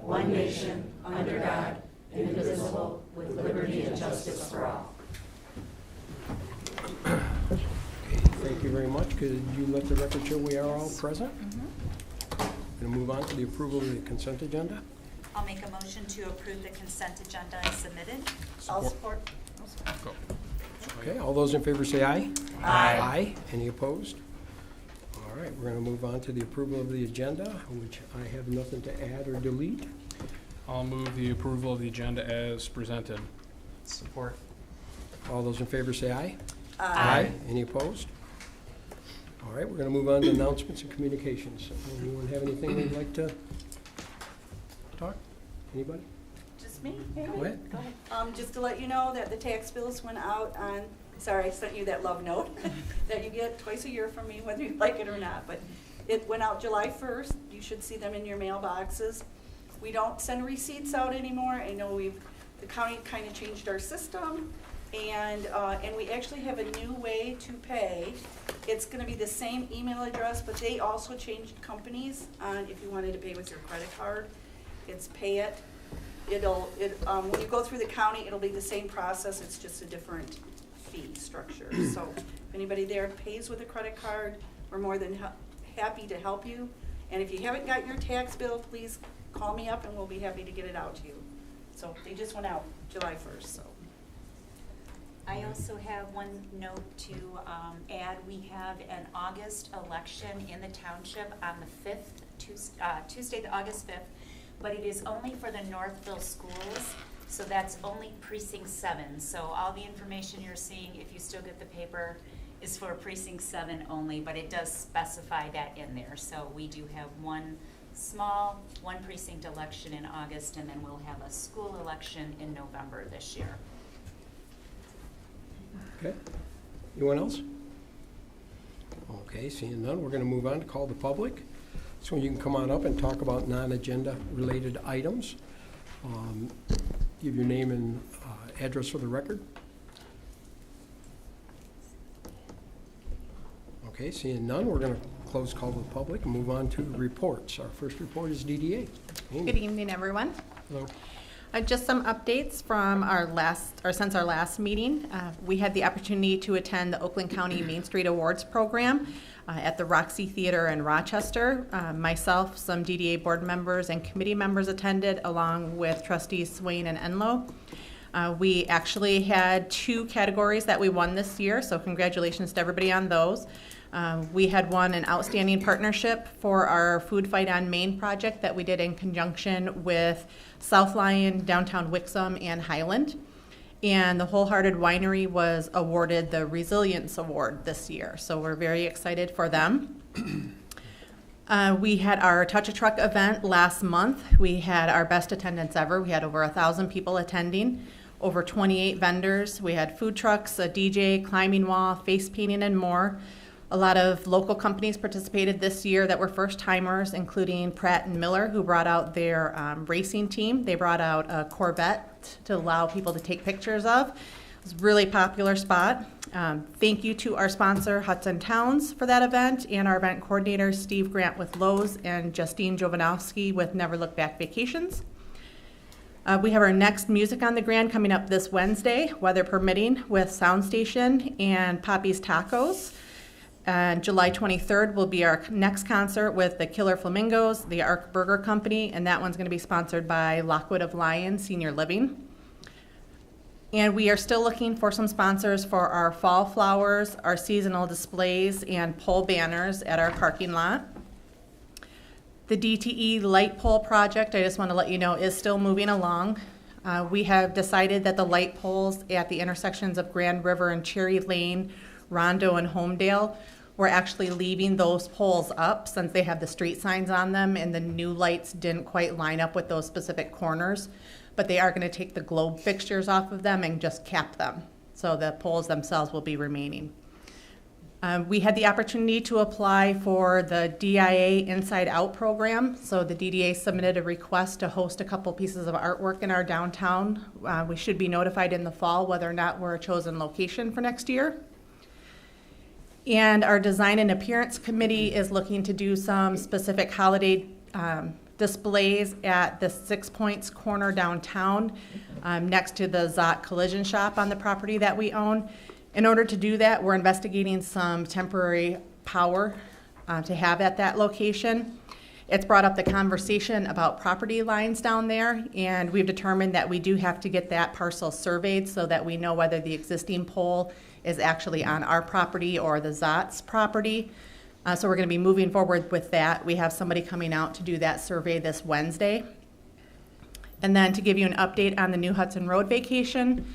one nation, under God, indivisible, with liberty and justice for all. Okay, thank you very much. Could you let the record show we are all present? Going to move on to the approval of the consent agenda. I'll make a motion to approve the consent agenda as submitted. I'll support. Okay, all those in favor say aye. Aye. Aye. Any opposed? All right, we're going to move on to the approval of the agenda, which I have nothing to add or delete. I'll move the approval of the agenda as presented. Support. All those in favor say aye. Aye. Any opposed? All right, we're going to move on to announcements and communications. Anyone have anything they'd like to talk? Anybody? Just me? Go ahead. Just to let you know that the tax bills went out on, sorry, I sent you that love note that you get twice a year from me, whether you like it or not, but it went out July 1st. You should see them in your mailboxes. We don't send receipts out anymore. I know the county kind of changed our system, and we actually have a new way to pay. It's going to be the same email address, but they also changed companies on if you wanted to pay with your credit card. It's Pay It. When you go through the county, it'll be the same process. It's just a different fee structure. So if anybody there pays with a credit card, we're more than happy to help you. And if you haven't got your tax bill, please call me up and we'll be happy to get it out to you. So they just went out July 1st. So I also have one note to add. We have an August election in the township on the 5th, Tuesday, August 5th, but it is only for the Northville schools, so that's only precinct 7. So all the information you're seeing, if you still get the paper, is for precinct 7 only, but it does specify that in there. So we do have one precinct election in August, and then we'll have a school election in November this year. Okay. Anyone else? Okay, seeing none, we're going to move on to call the public. So you can come on up and talk about non-agenda related items. Give your name and address for the record. Okay, seeing none, we're going to close call to the public and move on to reports. Our first report is DDA. Amy. Good evening, everyone. Hello. Just some updates from since our last meeting. We had the opportunity to attend the Oakland County Main Street Awards program at the Roxy Theater in Rochester. Myself, some DDA board members and committee members attended, along with trustees Swain and Enlow. We actually had 2 categories that we won this year, so congratulations to everybody on those. We had won an outstanding partnership for our Food Fight on Main project that we did in conjunction with South Lyon, Downtown Wixom, and Highland. And the Wholehearted Winery was awarded the Resilience Award this year, so we're very excited for them. We had our Touch a Truck event last month. We had our best attendance ever. We had over 1,000 people attending, over 28 vendors. We had food trucks, a DJ, climbing wall, face painting, and more. A lot of local companies participated this year that were first-timers, including Pratt & Miller, who brought out their racing team. They brought out a Corvette to allow people to take pictures of. It was a really popular spot. Thank you to our sponsor, Hudson Towns, for that event, and our event coordinator, Steve Grant with Lowe's, and Justine Jovanovski with Never Look Back Vacations. We have our next Music on the Grand coming up this Wednesday, weather permitting, with Soundstation and Poppy's Tacos. And July 23rd will be our next concert with the Killer Flamingos, the Ark Burger Company, and that one's going to be sponsored by Lockwood of Lyon Senior Living. And we are still looking for some sponsors for our fall flowers, our seasonal displays, and pole banners at our parking lot. The DTE light pole project, I just want to let you know, is still moving along. We have decided that the light poles at the intersections of Grand River and Cherry Lane, Rondo and Homedale, we're actually leaving those poles up since they have the street signs on them, and the new lights didn't quite line up with those specific corners. But they are going to take the globe fixtures off of them and just cap them. So the poles themselves will be remaining. We had the opportunity to apply for the DIA Inside Out program. So the DDA submitted a request to host a couple pieces of artwork in our downtown. We should be notified in the fall whether or not we're a chosen location for next year. And our Design and Appearance Committee is looking to do some specific holiday displays at the Six Points corner downtown, next to the Zott Collision Shop on the property that we own. In order to do that, we're investigating some temporary power to have at that location. It's brought up the conversation about property lines down there, and we've determined that we do have to get that parcel surveyed so that we know whether the existing pole is actually on our property or the Zott's property. So we're going to be moving forward with that. We have somebody coming out to do that survey this Wednesday. And then to give you an update on the New Hudson Road vacation,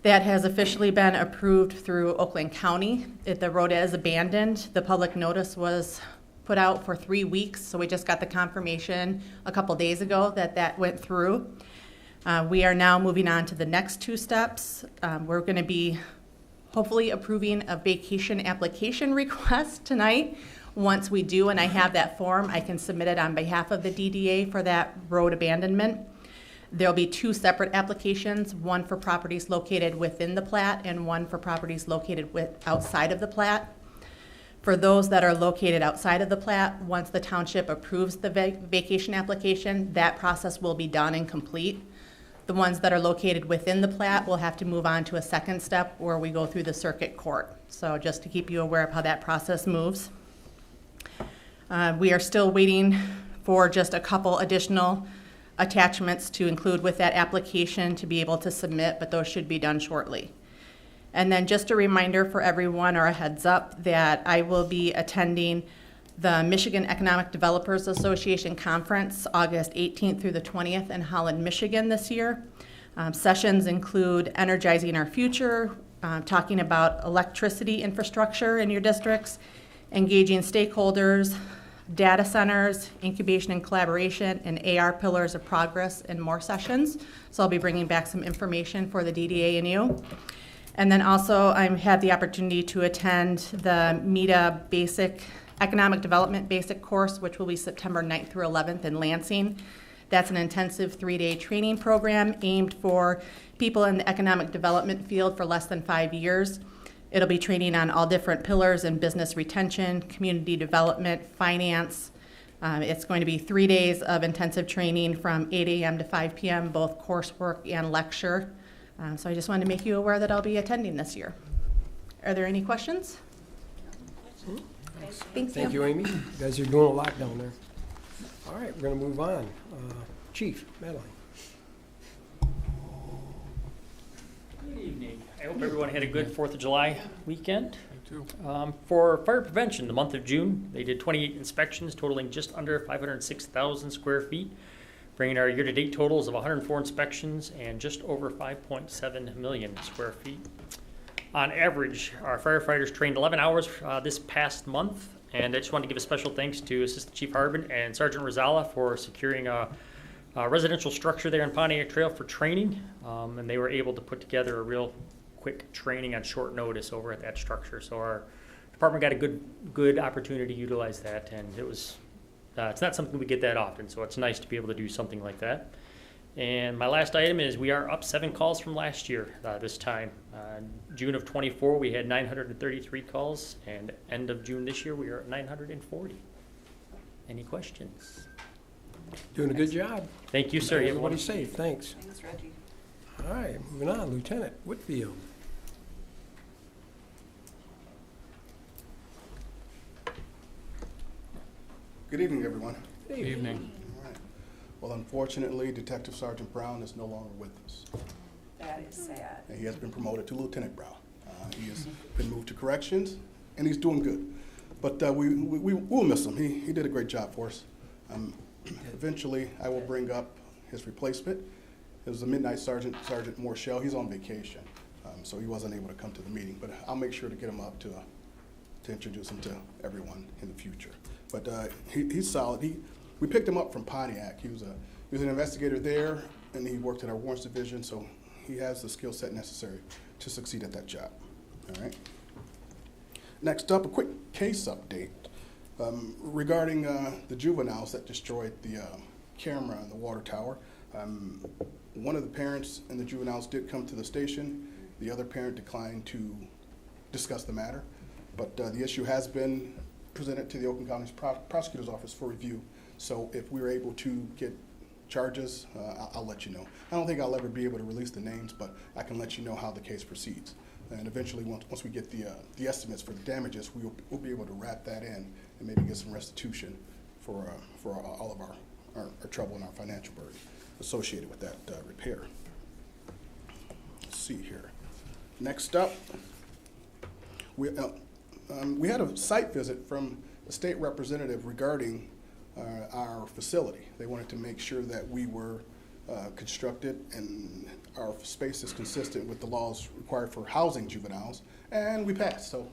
that has officially been approved through Oakland County. The road is abandoned. The public notice was put out for 3 weeks, so we just got the confirmation a couple days ago that that went through. We are now moving on to the next 2 steps. We're going to be hopefully approving a vacation application request tonight. Once we do, and I have that form, I can submit it on behalf of the DDA for that road abandonment. There'll be 2 separate applications, one for properties located within the plat and one for properties located outside of the plat. For those that are located outside of the plat, once the township approves the vacation application, that process will be done and complete. The ones that are located within the plat will have to move on to a second step where we go through the circuit court. So just to keep you aware of how that process moves. We are still waiting for just a couple additional attachments to include with that application to be able to submit, but those should be done shortly. And then just a reminder for everyone, or a heads up, that I will be attending the Michigan Economic Developers Association Conference, August 18th through the 20th in Holland, Michigan this year. Sessions include energizing our future, talking about electricity infrastructure in your districts, engaging stakeholders, data centers, incubation and collaboration, and AR pillars of progress, and more sessions. So I'll be bringing back some information for the DDA and you. And then also I had the opportunity to attend the MEDA Economic Development Basic Course, which will be September 9th through 11th in Lansing. That's an intensive 3-day training program aimed for people in the economic development field for less than 5 years. It'll be training on all different pillars in business retention, community development, finance. It's going to be 3 days of intensive training from 8 a.m. to 5 p.m., both coursework and lecture. So I just wanted to make you aware that I'll be attending this year. Are there any questions? Thank you, Amy. You guys are doing a lot down there. All right, we're going to move on. Chief, Madeline. Good evening. I hope everyone had a good 4th of July weekend. Me too. For fire prevention, the month of June, they did 28 inspections totaling just under 506,000 square feet, bringing our year-to-date totals of 104 inspections and just over 5.7 million square feet. On average, our firefighters trained 11 hours this past month, and I just wanted to give a special thanks to Assistant Chief Harbin and Sergeant Rosala for securing a residential structure there on Pontiac Trail for training, and they were able to put together a real quick training on short notice over at that structure. So our department got a good opportunity to utilize that, and it was it's not something we get that often, so it's nice to be able to do something like that. And my last item is we are up 7 calls from last year this time. June of 24, we had 933 calls, and end of June this year, we are at 940. Any questions? Doing a good job. Thank you, sir. You have one. Everybody's safe, thanks. Thanks, Reggie. All right, moving on, Lieutenant Whitfield. Good evening, everyone. Good evening. All right. Well, unfortunately, Detective Sergeant Brown is no longer with us. That is sad. And he has been promoted to Lieutenant Brown. He has been moved to corrections, and he's doing good. But we'll miss him. He did a great job for us. Eventually, I will bring up his replacement. It was a midnight sergeant, Sergeant Morshell. He's on vacation, so he wasn't able to come to the meeting. But I'll make sure to get him up to introduce him to everyone in the future. But he's solid. We picked him up from Pontiac. He was an investigator there, and he worked in our warrants division, so he has the skill set necessary to succeed at that job. All right. Next up, a quick case update regarding the juveniles that destroyed the camera in the water tower. One of the parents and the juveniles did come to the station. The other parent declined to discuss the matter, but the issue has been presented to the Oakland County Prosecutor's Office for review. So if we're able to get charges, I'll let you know. I don't think I'll ever be able to release the names, but I can let you know how the case proceeds. And eventually, once we get the estimates for the damages, we'll be able to wrap that in and maybe get some restitution for all of our trouble and our financial burden associated with that repair. Let's see here. Next up, we had a site visit from a state representative regarding our facility. They wanted to make sure that we were constructed and our space is consistent with the laws required for housing juveniles, and we passed, so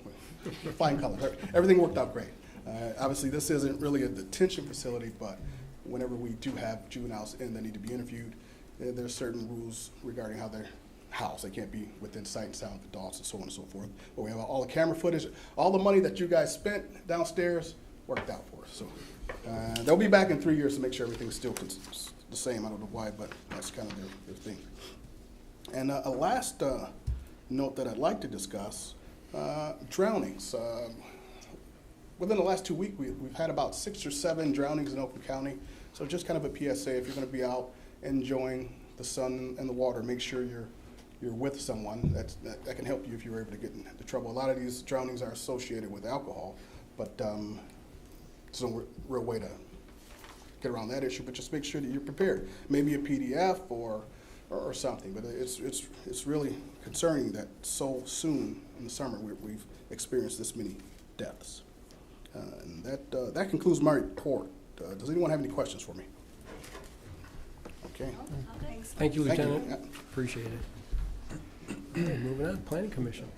flying colors. Everything worked out great. Obviously, this isn't really a detention facility, but whenever we do have juveniles in that need to be interviewed, there's certain rules regarding how they're housed. They can't be within sight and sound of adults and so on and so forth. But we have all the camera footage. All the money that you guys spent downstairs worked out for us. So they'll be back in 3 years to make sure everything's still the same. I don't know why, but that's kind of their thing. And a last note that I'd like to discuss, drownings. Within the last 2 weeks, we've had about 6 or 7 drownings in Oakland County. So just kind of a PSA, if you're going to be out enjoying the sun and the water, make sure you're with someone that can help you if you're able to get into trouble. A lot of these drownings are associated with alcohol, but there's no real way to get around that issue, but just make sure that you're prepared. Maybe a PDF or something, but it's really concerning that so soon in the summer we've experienced this many deaths. And that concludes my report. Does anyone have any questions for me? Okay. Thanks. Thank you, Thank you. Lieutenant. Yeah. Appreciate it. Moving on, Planning Commission.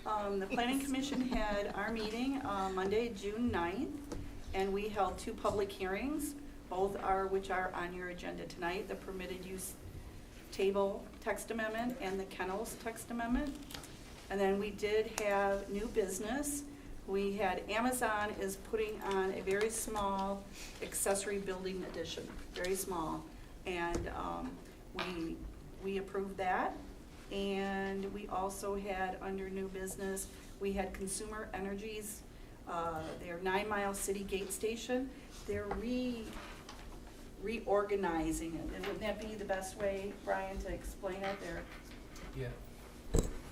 The Planning Commission had our meeting Monday, June 9th, and we held 2 public hearings, which are on your agenda tonight, the permitted use table text amendment and the kennels text amendment. And then we did have new business. We had Amazon is putting on a very small accessory building addition, very small. And we approved that. And we also had, under new business, we had Consumer Energies, their 9 Mile City Gate Station. They're reorganizing it. And wouldn't that be the best way, Brian, to explain it?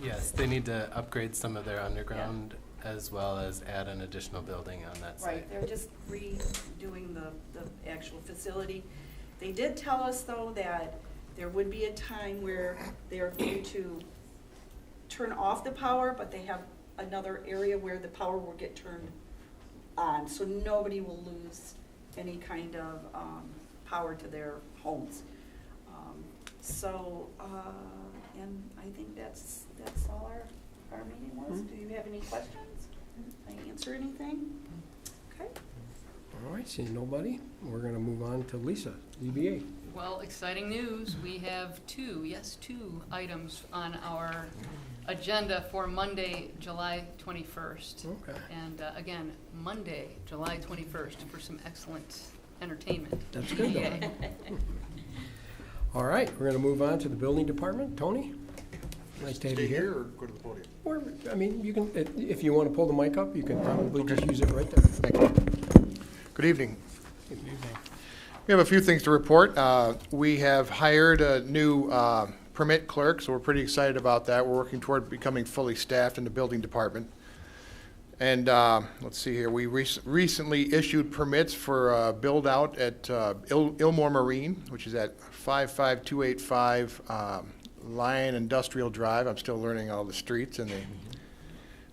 Yes, they need to upgrade some of their underground as well as add an additional building on that site. Right, they're just redoing the actual facility. They did tell us, though, that there would be a time where they're going to turn off the power, but they have another area where the power will get turned on, so nobody will lose any kind of power to their homes. And I think that's all our meeting was. Do you have any questions? Did I answer anything? Okay. All right, seeing nobody, we're going to move on to Lisa, ZBA. Well, exciting news. We have 2 items on our agenda for Monday, July 21st. Okay. And again, Monday, July 21st, for some excellent entertainment. That's good, though. All right, we're going to move on to the building department. Tony, nice to have you here. Or go to the podium? Or, I mean, you can, if you want to pull the mic up, you can probably just use it right there. Thank you. Good evening. We have a few things to report. We have hired a new permit clerk, so we're pretty excited about that. We're working toward becoming fully staffed in the building department. And let's see here, we recently issued permits for build out at Ilmore Marine, which is at 55285 Lion Industrial Drive. I'm still learning all the streets and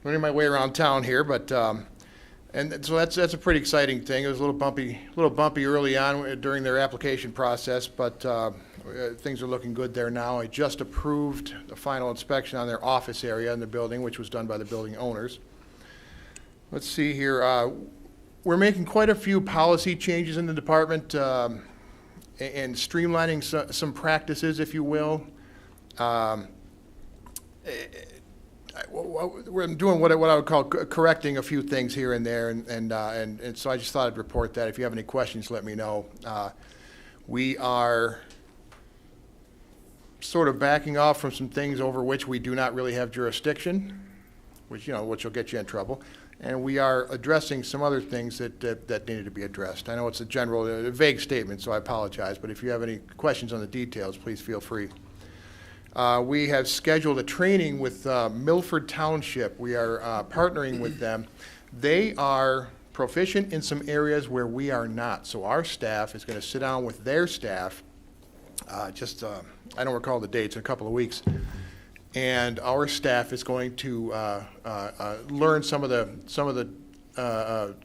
learning my way around town here, but and so that's a pretty exciting thing. It was a little bumpy early on during their application process, but things are looking good there now. I just approved the final inspection on their office area in the building, which was done by the building owners. Let's see here. We're making quite a few policy changes in the department and streamlining some practices, if you will. We're doing what I would call correcting a few things here and there, and so I just thought I'd report that. If you have any questions, let me know. We are sort of backing off from some things over which we do not really have jurisdiction, which will get you in trouble. and we are addressing some other things that needed to be addressed. I know it's a general, vague statement, so I apologize, but if you have any questions on the details, please feel free. We have scheduled a training with Milford Township. We are partnering with them. They are proficient in some areas where we are not, so our staff is going to sit down with their staff, I don't recall the dates, in a couple of weeks, and our staff is going to learn some of the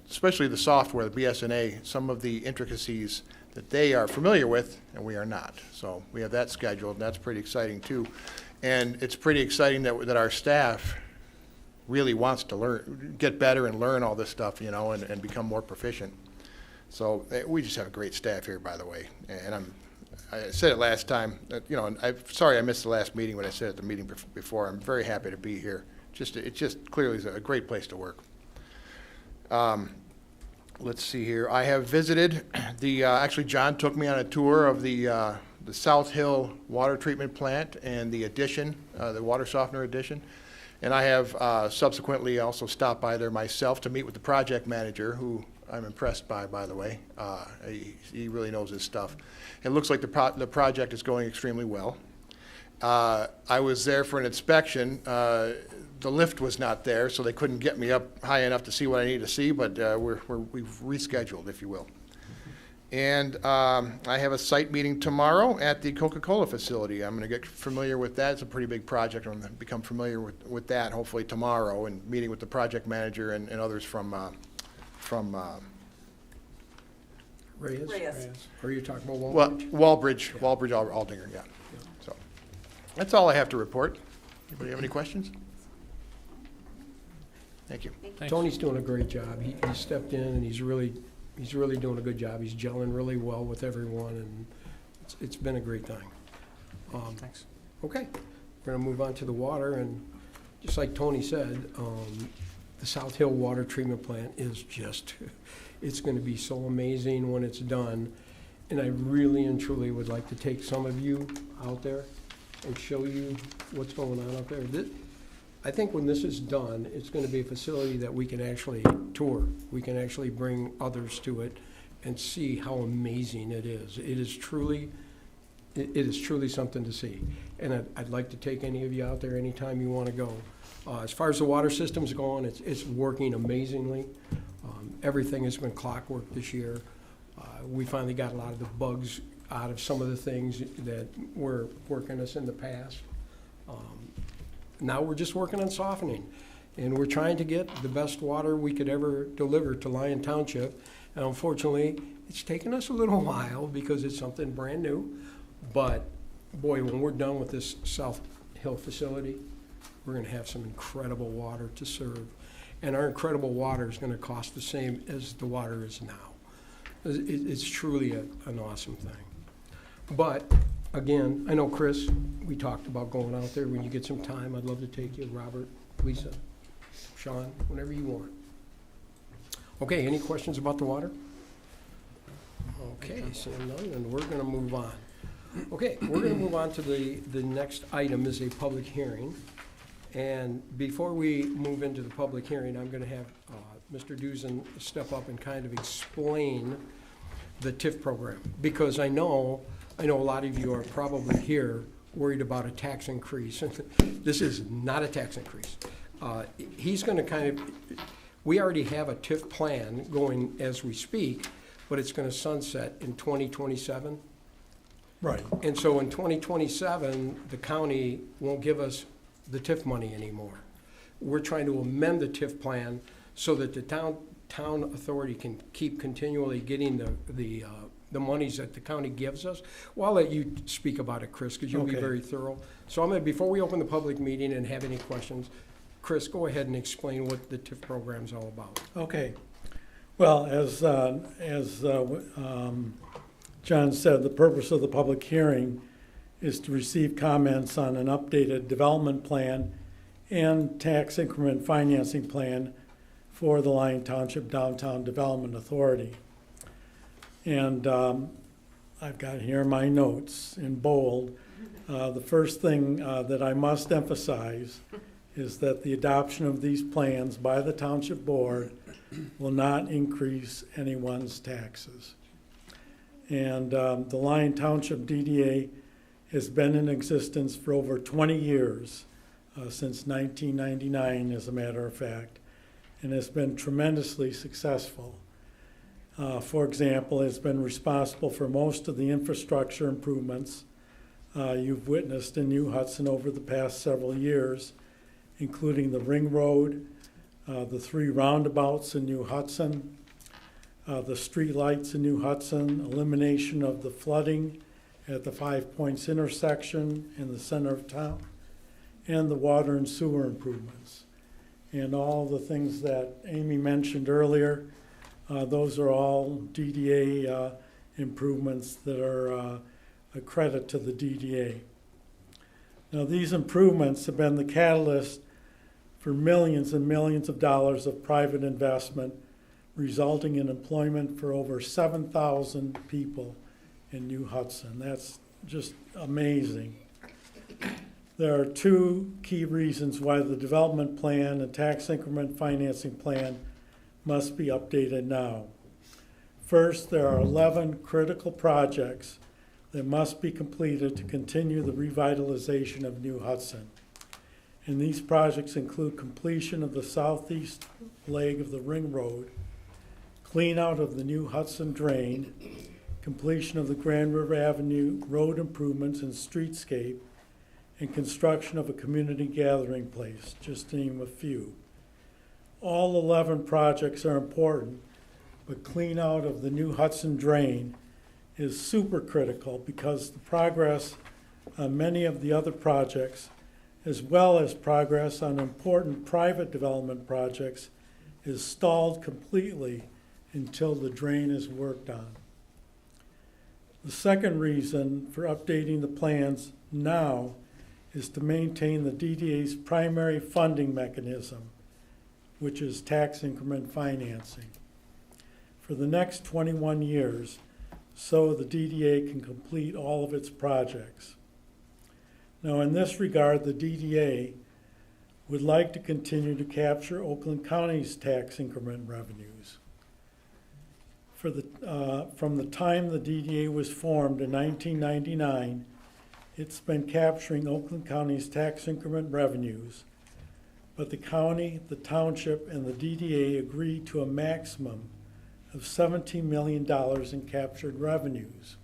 especially the software, the BSNA, some of the intricacies that they are familiar with and we are not. So we have that scheduled, and that's pretty exciting too. And it's pretty exciting that our staff really wants to learn, get better and learn all this stuff, you know, and become more proficient. So we just have a great staff here, by the way. And I said it last time, you know, and I'm sorry I missed the last meeting when I said at the meeting before. I'm very happy to be here. It just clearly is a great place to work. Let's see here. I have visited actually John took me on a tour of the South Hill water treatment plant and the addition, the water softener addition. And I have subsequently also stopped by there myself to meet with the project manager, who I'm impressed by the way. He really knows his stuff. It looks like the project is going extremely well. I was there for an inspection. The lift was not there, so they couldn't get me up high enough to see what I need to see, but we've rescheduled, if you will. And I have a site meeting tomorrow at the Coca-Cola facility. I'm going to get familiar with that. It's a pretty big project. I'm going to become familiar with that hopefully tomorrow, and meeting with the project manager and others from Reyes? Reyes. Or are you talking about Walbridge? Walbridge, Aldinger, yeah. So that's all I have to report. Anybody have any questions? Thank you. Thanks. Tony's doing a great job. He stepped in and he's really doing a good job. He's gelling really well with everyone, and it's been a great time. Thanks. Okay, we're gonna move on to the water, and just like Tony said, the South Hill water treatment plant is just, it's gonna be so amazing when it's done. And I really and truly would like to take some of you out there and show you what's going on out there. I think when this is done, it's going to be a facility that we can actually tour. We can actually bring others to it and see how amazing it is. It is truly something to see. And I'd like to take any of you out there anytime you want to go. As far as the water system's going, it's working amazingly. Everything has been clockwork this year. We finally got a lot of the bugs out of some of the things that were working us in the past. Now we're just working on softening, and we're trying to get the best water we could ever deliver to Lyon Township. And unfortunately, it's taken us a little while because it's something brand new. But boy, when we're done with this South Hill facility, we're going to have some incredible water to serve. And our incredible water is going to cost the same as the water is now. It's truly an awesome thing. But again, I know, Chris, we talked about going out there. When you get some time, I'd love to take you. Robert, Lisa, Sean, whenever you want. Okay, any questions about the water? Okay, seeing none, and we're going to move on. Okay, we're going to move on to the next item is a public hearing. And before we move into the public hearing, I'm going to have Mr. Dusen step up and kind of explain the TIF program. Because I know a lot of you are probably here worried about a tax increase. This is not a tax increase. He's going to kind of, we already have a TIF plan going as we speak, but it's going to sunset in 2027. Right. And so in 2027, the county won't give us the TIF money anymore. We're trying to amend the TIF plan so that the town authority can keep continually getting the monies that the county gives us. Well, I'll let you speak about it, Chris, because you'll be very thorough. So I'm going to, before we open the public meeting and have any questions, Chris, go ahead and explain what the TIF program is all about. Okay. Well, as John said, the purpose of the public hearing is to receive comments on an updated development plan and tax increment financing plan for the Lyon Township Downtown Development Authority. And I've got here my notes in bold. The first thing that I must emphasize is that the adoption of these plans by the Township Board will not increase anyone's taxes. And the Lyon Township DDA has been in existence for over 20 years, since 1999, as a matter of fact, and has been tremendously successful. For example, it's been responsible for most of the infrastructure improvements you've witnessed in New Hudson over the past several years, including the Ring Road, the 3 roundabouts in New Hudson, the street lights in New Hudson, elimination of the flooding at the 5 Points intersection in the center of town, and the water and sewer improvements. And all the things that Amy mentioned earlier, those are all DDA improvements that are a credit to the DDA. Now, these improvements have been the catalyst for millions and millions of dollars of private investment, resulting in employment for over 7,000 people in New Hudson. That's just amazing. There are 2 key reasons why the development plan and tax increment financing plan must be updated now. First, there are 11 critical projects that must be completed to continue the revitalization of New Hudson. And these projects include completion of the southeast leg of the Ring Road, clean out of the New Hudson Drain, completion of the Grand River Avenue road improvements and streetscape, and construction of a community gathering place, just to name a few. All 11 projects are important, but clean out of the New Hudson Drain is super critical because the progress on many of the other projects, as well as progress on important private development projects, is stalled completely until the drain is worked on. The second reason for updating the plans now is to maintain the DDA's primary funding mechanism, which is tax increment financing, for the next 21 years, so the DDA can complete all of its projects. Now, in this regard, the DDA would like to continue to capture Oakland County's tax increment revenues. From the time the DDA was formed in 1999, it's been capturing Oakland County's tax increment revenues, but the county, the township, and the DDA agreed to a maximum of $17 million in captured revenues.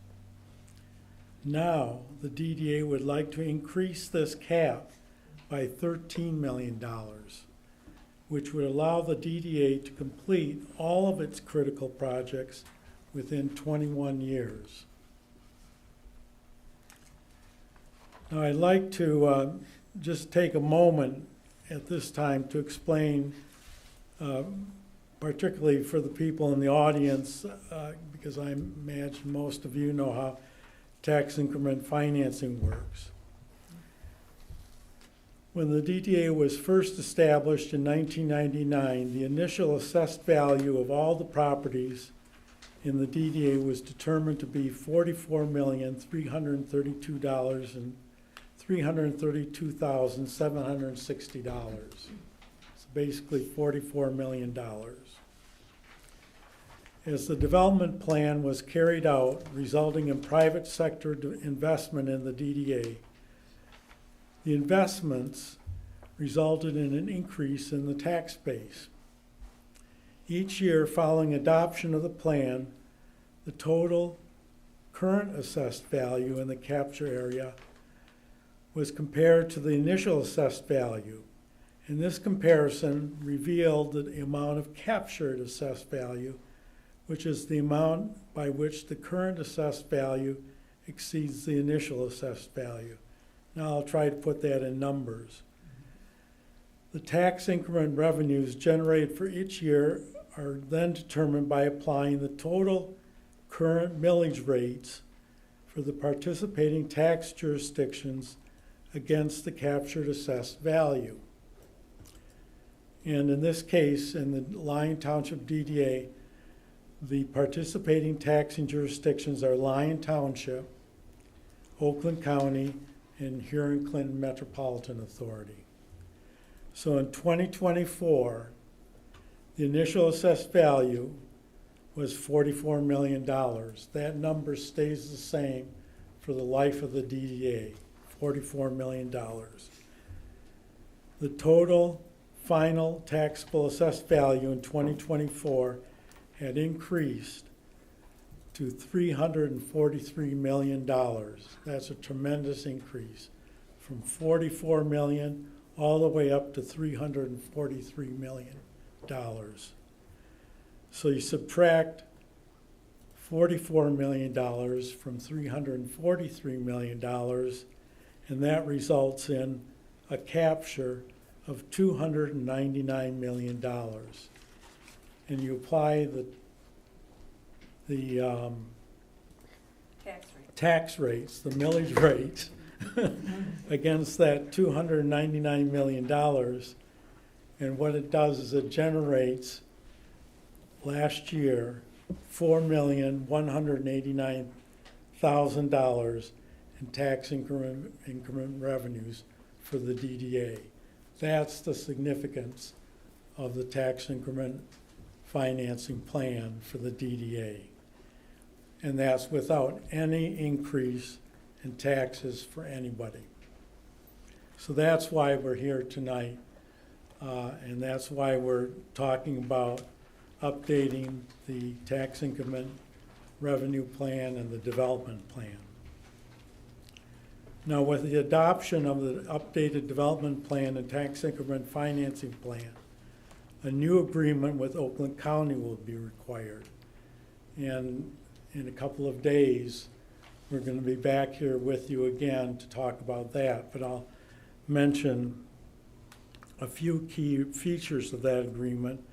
Now, the DDA would like to increase this cap by $13 million, which would allow the DDA to complete all of its critical projects within 21 years. Now, I'd like to just take a moment at this time to explain, particularly for the people in the audience, because I imagine most of you know how tax increment financing works. When the DDA was first established in 1999, the initial assessed value of all the properties in the DDA was determined to be $44,332,760. So basically $44 million. As the development plan was carried out, resulting in private sector investment in the DDA, the investments resulted in an increase in the tax base. Each year following adoption of the plan, the total current assessed value in the capture area was compared to the initial assessed value. And this comparison revealed the amount of captured assessed value, which is the amount by which the current assessed value exceeds the initial assessed value. Now I'll try to put that in numbers. The tax increment revenues generated for each year are then determined by applying the total current millage rates for the participating tax jurisdictions against the captured assessed value. And in this case, in the Lyon Township DDA, the participating taxing jurisdictions are Lyon Township, Oakland County, and Huron-Clinton Metropolitan Authority. So in 2024, the initial assessed value was $44 million. That number stays the same for the life of the DDA, $44 million. The total final taxable assessed value in 2024 had increased to $343 million. That's a tremendous increase, from 44 million all the way up to $343 million. So you subtract $44 million from $343 million, and that results in a capture of $299 million. And you apply the tax rates, the millage rates, against that $299 million. And what it does is it generates, last year, $4,189,000 in tax increment revenues for the DDA. That's the significance of the tax increment financing plan for the DDA. And that's without any increase in taxes for anybody. So that's why we're here tonight, and that's why we're talking about updating the tax increment revenue plan and the development plan. Now, with the adoption of the updated development plan and tax increment financing plan, a new agreement with Oakland County will be required. And in a couple of days, we're going to be back here with you again to talk about that. But I'll mention a few key features of that agreement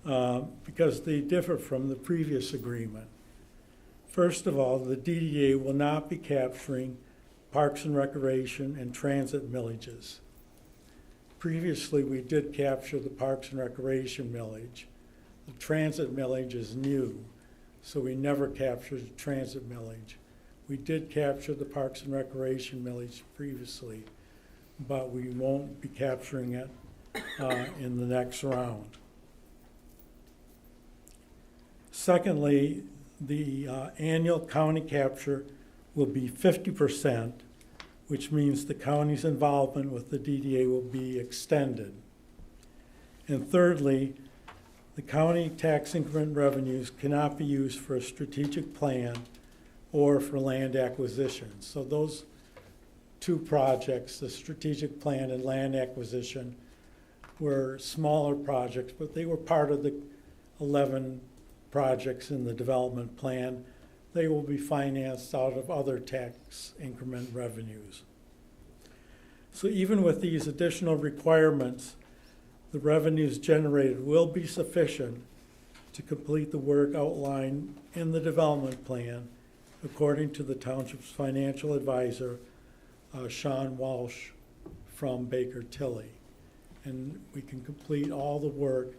because they differ from the previous agreement. First of all, the DDA will not be capturing parks and recreation and transit millages. Previously, we did capture the parks and recreation millage. The transit millage is new, so we never captured the transit millage. We did capture the parks and recreation millage previously, but we won't be capturing it in the next round. Secondly, the annual county capture will be 50%, which means the county's involvement with the DDA will be extended. And thirdly, the county tax increment revenues cannot be used for a strategic plan or for land acquisition. So those two projects, the strategic plan and land acquisition, were smaller projects, but they were part of the 11 projects in the development plan. They will be financed out of other tax increment revenues. So even with these additional requirements, the revenues generated will be sufficient to complete the work outlined in the development plan, according to the township's financial advisor, Sean Walsh from Baker Tilly. And we can complete all the work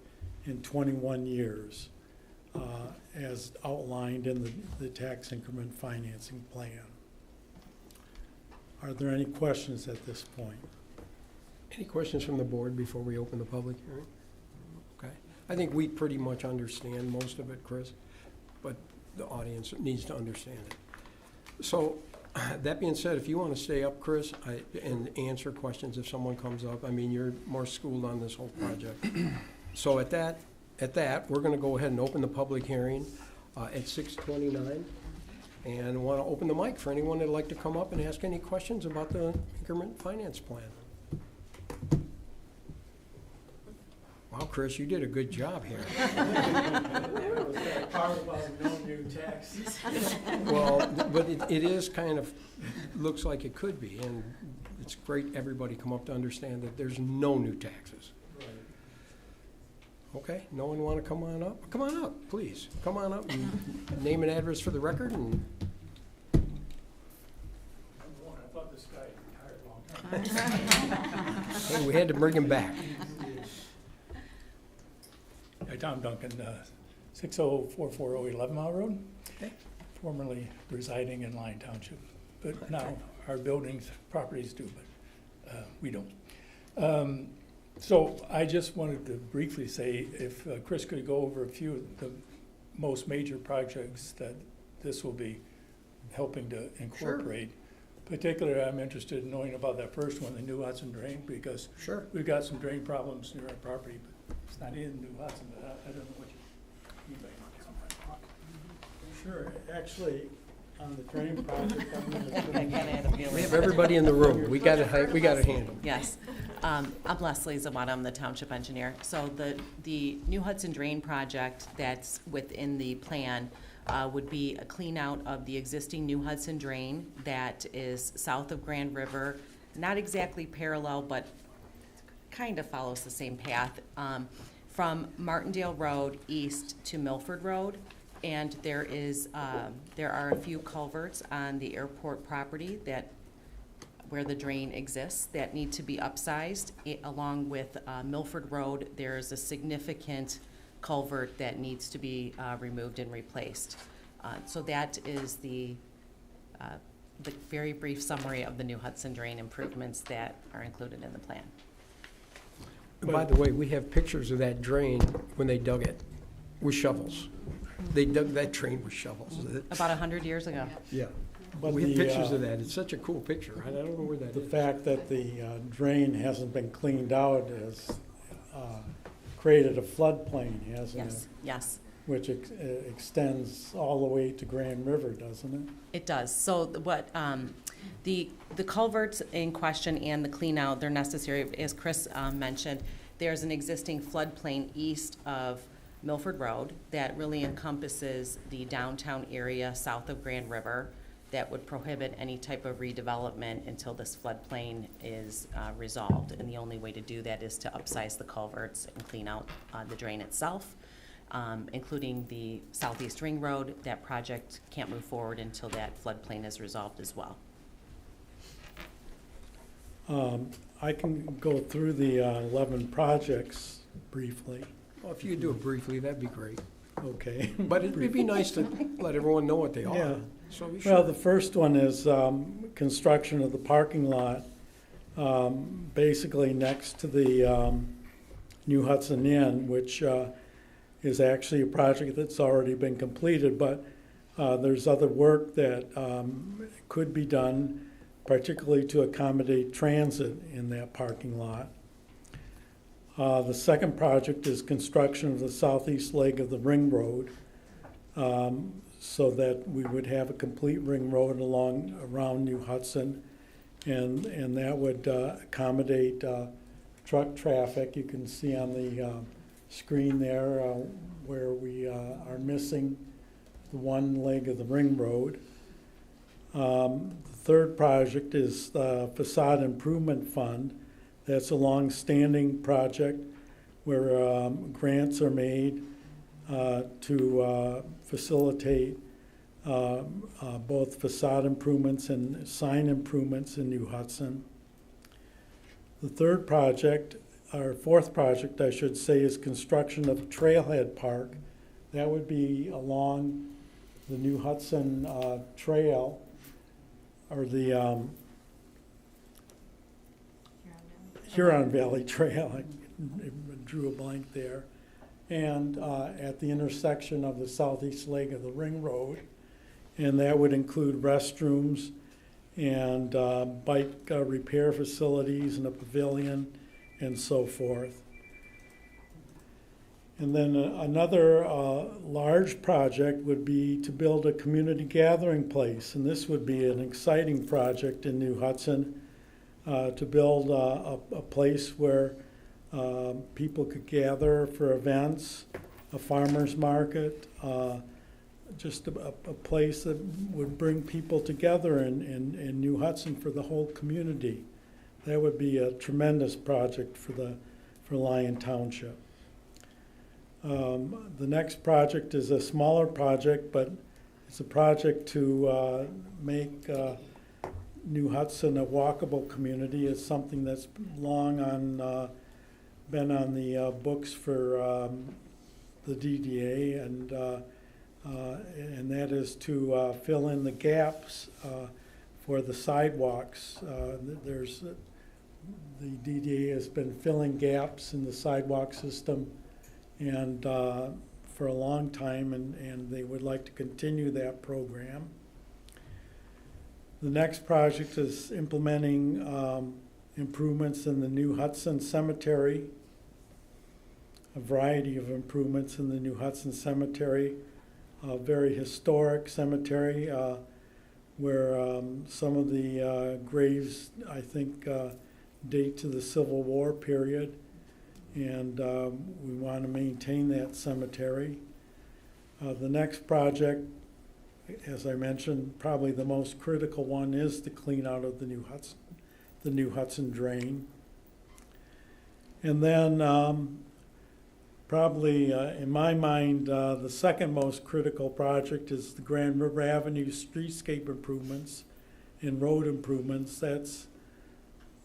in 21 years. As outlined in the tax increment financing plan. Are there any questions at this point? Any questions from the board before we open the public hearing? Okay. I think we pretty much understand most of it, Chris, but the audience needs to understand it. So that being said, if you want to stay up, Chris, and answer questions if someone comes up, I mean, you're more schooled on this whole project. So at that, we're going to go ahead and open the public hearing at 6:29. And want to open the mic for anyone that'd like to come up and ask any questions about the increment finance plan. Wow, Chris, you did a good job here. Part about no new taxes. Well, but it is kind of, looks like it could be. And it's great everybody come up to understand that there's no new taxes. Okay, no one want to come on up? Come on up, please. Come on up and name and address for the record. And I thought this guy retired a long time. hey, we had to bring him back. Hi, Tom Duncan, 60440 11 Mile Road. Okay. Formerly residing in Lyon Township, but now our buildings, properties do, but we don't. So I just wanted to briefly say, if Chris could go over a few of the most major projects that this will be helping to incorporate. Particularly, I'm interested in knowing about that first one, the New Hudson Drain, because Sure. we've got some drain problems near our property, but it's not in New Hudson, but I don't know what you mean by Sure, actually, on the drain project, I'm gonna. We have everybody in the room. We got it handled. Yes. I'm Leslie Zawada, I'm the township engineer. So the New Hudson Drain project that's within the plan would be a clean out of the existing New Hudson Drain that is south of Grand River, not exactly parallel, but kind of follows the same path, from Martindale Road east to Milford Road. And there are a few culverts on the airport property where the drain exists that need to be upsized. Along with Milford Road, there's a significant culvert that needs to be removed and replaced. So that is the very brief summary of the New Hudson Drain improvements that are included in the plan. And by the way, we have pictures of that drain when they dug it with shovels. They dug that drain with shovels. About 100 years ago. Yeah. But We have the, pictures of that. It's such a cool picture. I don't know where that The is. fact that the drain hasn't been cleaned out has created a floodplain, hasn't it? Yes, yes. Which extends all the way to Grand River, doesn't it? It does. So what, the culverts in question and the clean out, they're necessary. As Chris mentioned, there's an existing floodplain east of Milford Road that really encompasses the downtown area south of Grand River that would prohibit any type of redevelopment until this floodplain is resolved. And the only way to do that is to upsize the culverts and clean out the drain itself, including the Southeast Ring Road. That project can't move forward until that floodplain is resolved as well. I can go through the 11 projects briefly. Well, if you could do it briefly, that'd be great. Okay. But it'd be nice to let everyone know what they are. Yeah. So we Well, should. the first one is construction of the parking lot, basically next to the New Hudson Inn, which is actually a project that's already been completed, but there's other work that could be done, particularly to accommodate transit in that parking lot. The second project is construction of the southeast leg of the ring road, so that we would have a complete ring road around New Hudson, and that would accommodate truck traffic. You can see on the screen there where we are missing the one leg of the ring road. The third project is the facade improvement fund. That's a long-standing project where grants are made to facilitate both facade improvements and sign improvements in New Hudson. The third project, or fourth project, I should say, is construction of Trailhead Park. That would be along the New Hudson Trail, or the Huron Valley Trail. I drew a blank there. And at the intersection of the southeast leg of the ring road. And that would include restrooms and bike repair facilities and a pavilion and so forth. And then another large project would be to build a community gathering place. And this would be an exciting project in New Hudson, to build a place where people could gather for events, a farmer's market, just a place that would bring people together in New Hudson for the whole community. That would be a tremendous project for Lyon Township. The next project is a smaller project, but it's a project to make New Hudson a walkable community. It's something that's long been on the books for the DDA, and that is to fill in the gaps for the sidewalks. There's The DDA has been filling gaps in the sidewalk system and for a long time, and they would like to continue that program. The next project is implementing improvements in the new Hudson Cemetery, a variety of improvements in the new Hudson Cemetery, a very historic cemetery where some of the graves, I think, date to the Civil War period, and we want to maintain that cemetery. The next project, as I mentioned, probably the most critical one is the clean out of the new Hudson drain. And then probably in my mind, the second most critical project is the Grand River Avenue streetscape improvements and road improvements. That's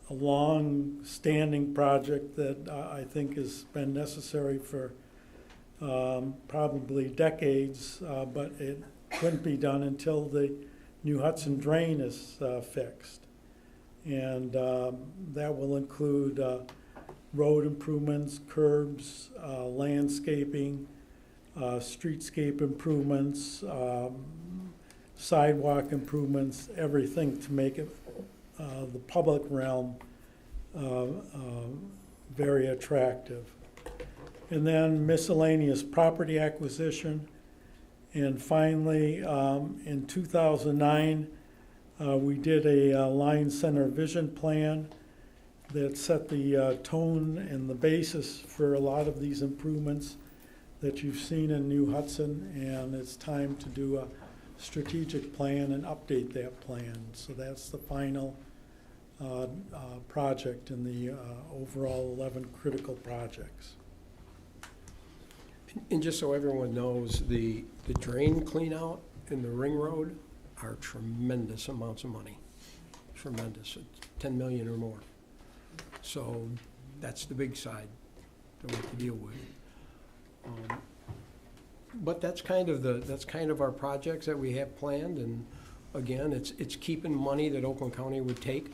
a long-standing project that I think has been necessary for probably decades, but it couldn't be done until the new Hudson drain is fixed. And that will include road improvements, curbs, landscaping, streetscape improvements, sidewalk improvements, everything to make it the public realm very attractive. And then miscellaneous property acquisition. And finally, in 2009, we did a line center vision plan that set the tone and the basis for a lot of these improvements that you've seen in New Hudson, and it's time to do a strategic plan and update that plan. So that's the final project in the overall 11 critical projects. And just so everyone knows, the drain clean out in the ring road are tremendous amounts of money. Tremendous, it's 10 million or more. So that's the big side that we have to deal with. But that's kind of our projects that we have planned, and again, it's keeping money that Oakland County would take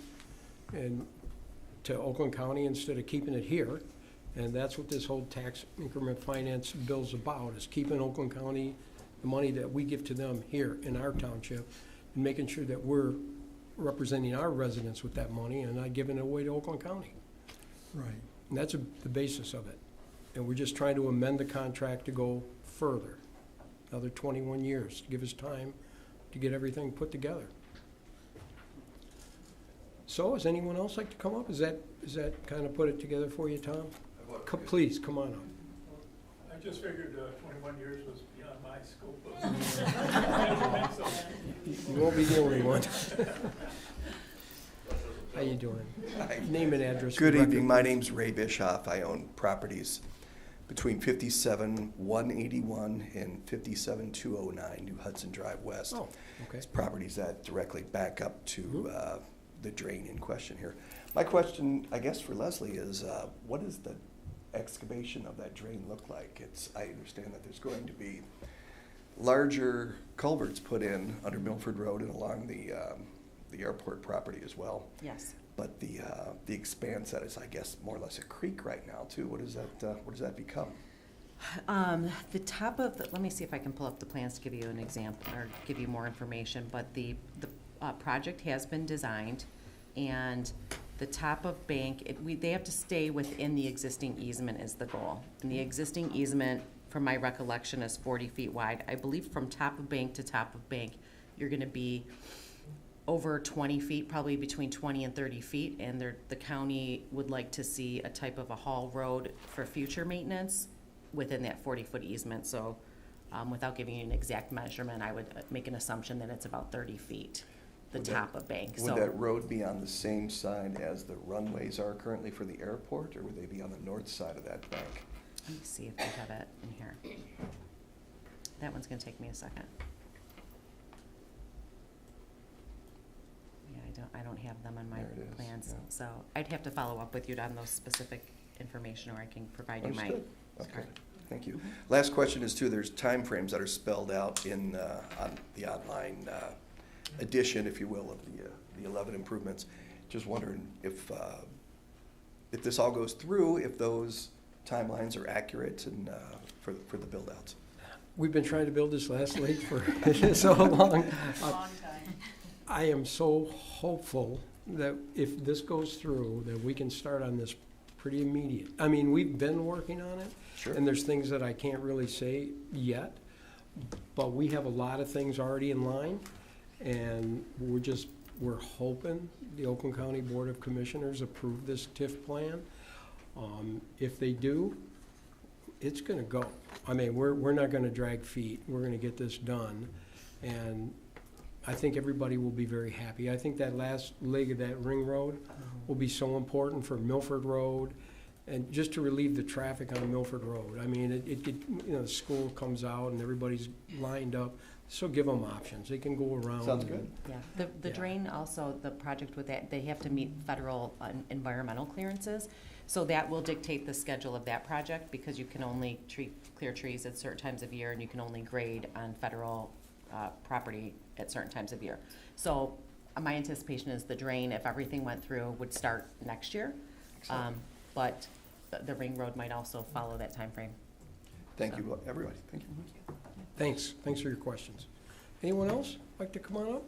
and to Oakland County instead of keeping it here. And that's what this whole tax increment finance bill's about, is keeping Oakland County, the money that we give to them here in our township, and making sure that we're representing our residents with that money and not giving it away to Oakland County. Right. And that's the basis of it. And we're just trying to amend the contract to go further, another 21 years, to give us time to get everything put together. So, does anyone else like to come up? Is that kind of put it together for you, Tom? Please, come on up. I just figured 21 years was beyond my scope. You won't be the only one. How you doing? Hi. Name and address. Good evening. My name's Ray Bischoff. I own properties between 57-181 and 57-209 New Hudson Drive West. Oh, okay. It's properties that directly back up to the drain in question here. My question, I guess, for Leslie is, what does the excavation of that drain look like? I understand that there's going to be larger culverts put in under Milford Road and along the airport property as well. Yes. But the expanse that is, I guess, more or less a creek right now too. What does that become? The top of let me see if I can pull up the plans to give you an example or give you more information. But the project has been designed, and the top of bank, they have to stay within the existing easement is the goal. And the existing easement, from my recollection, is 40 feet wide. I believe from top of bank to top of bank, you're going to be over 20 feet, probably between 20 and 30 feet, and the county would like to see a type of a haul road for future maintenance within that 40-foot easement. So without giving you an exact measurement, I would make an assumption that it's about 30 feet, the top of bank. Would that road be on the same side as the runways are currently for the airport, or would they be on the north side of that bank? Let me see if we have it in here. That one's going to take me a second. I don't have them on my plans, yeah. so I'd have to follow up with you on those specific information, or I can provide you my. Okay, thank you. Last question is too, there's timeframes that are spelled out in on the online edition, if you will, of the 11 improvements. Just wondering if if this all goes through, if those timelines are accurate and, for the build-outs. We've been trying to build this last lake for so long. Long time. I am so hopeful that if this goes through, that we can start on this pretty immediate. I mean, we've been working on it. Sure. And there's things that I can't really say yet, but we have a lot of things already in line. And we're hoping the Oakland County Board of Commissioners approve this TIF plan. If they do, it's gonna go. I mean, we're not gonna drag feet. We're gonna get this done. And I think everybody will be very happy. I think that last leg of that ring road will be so important for Milford Road and just to relieve the traffic on Milford Road. I mean, it could, the school comes out and everybody's lined up, so give them options. They can go around. Sounds good. Yeah, the drain also, the project with that, they have to meet federal environmental clearances. So that will dictate the schedule of that project because you can only clear trees at certain times of year and you can only grade on federal property at certain times of year. So my anticipation is the drain, if everything went through, would start next year. But the ring road might also follow that time frame. Thank you, everybody. Thank you. Thanks for your questions. Anyone else like to come on up?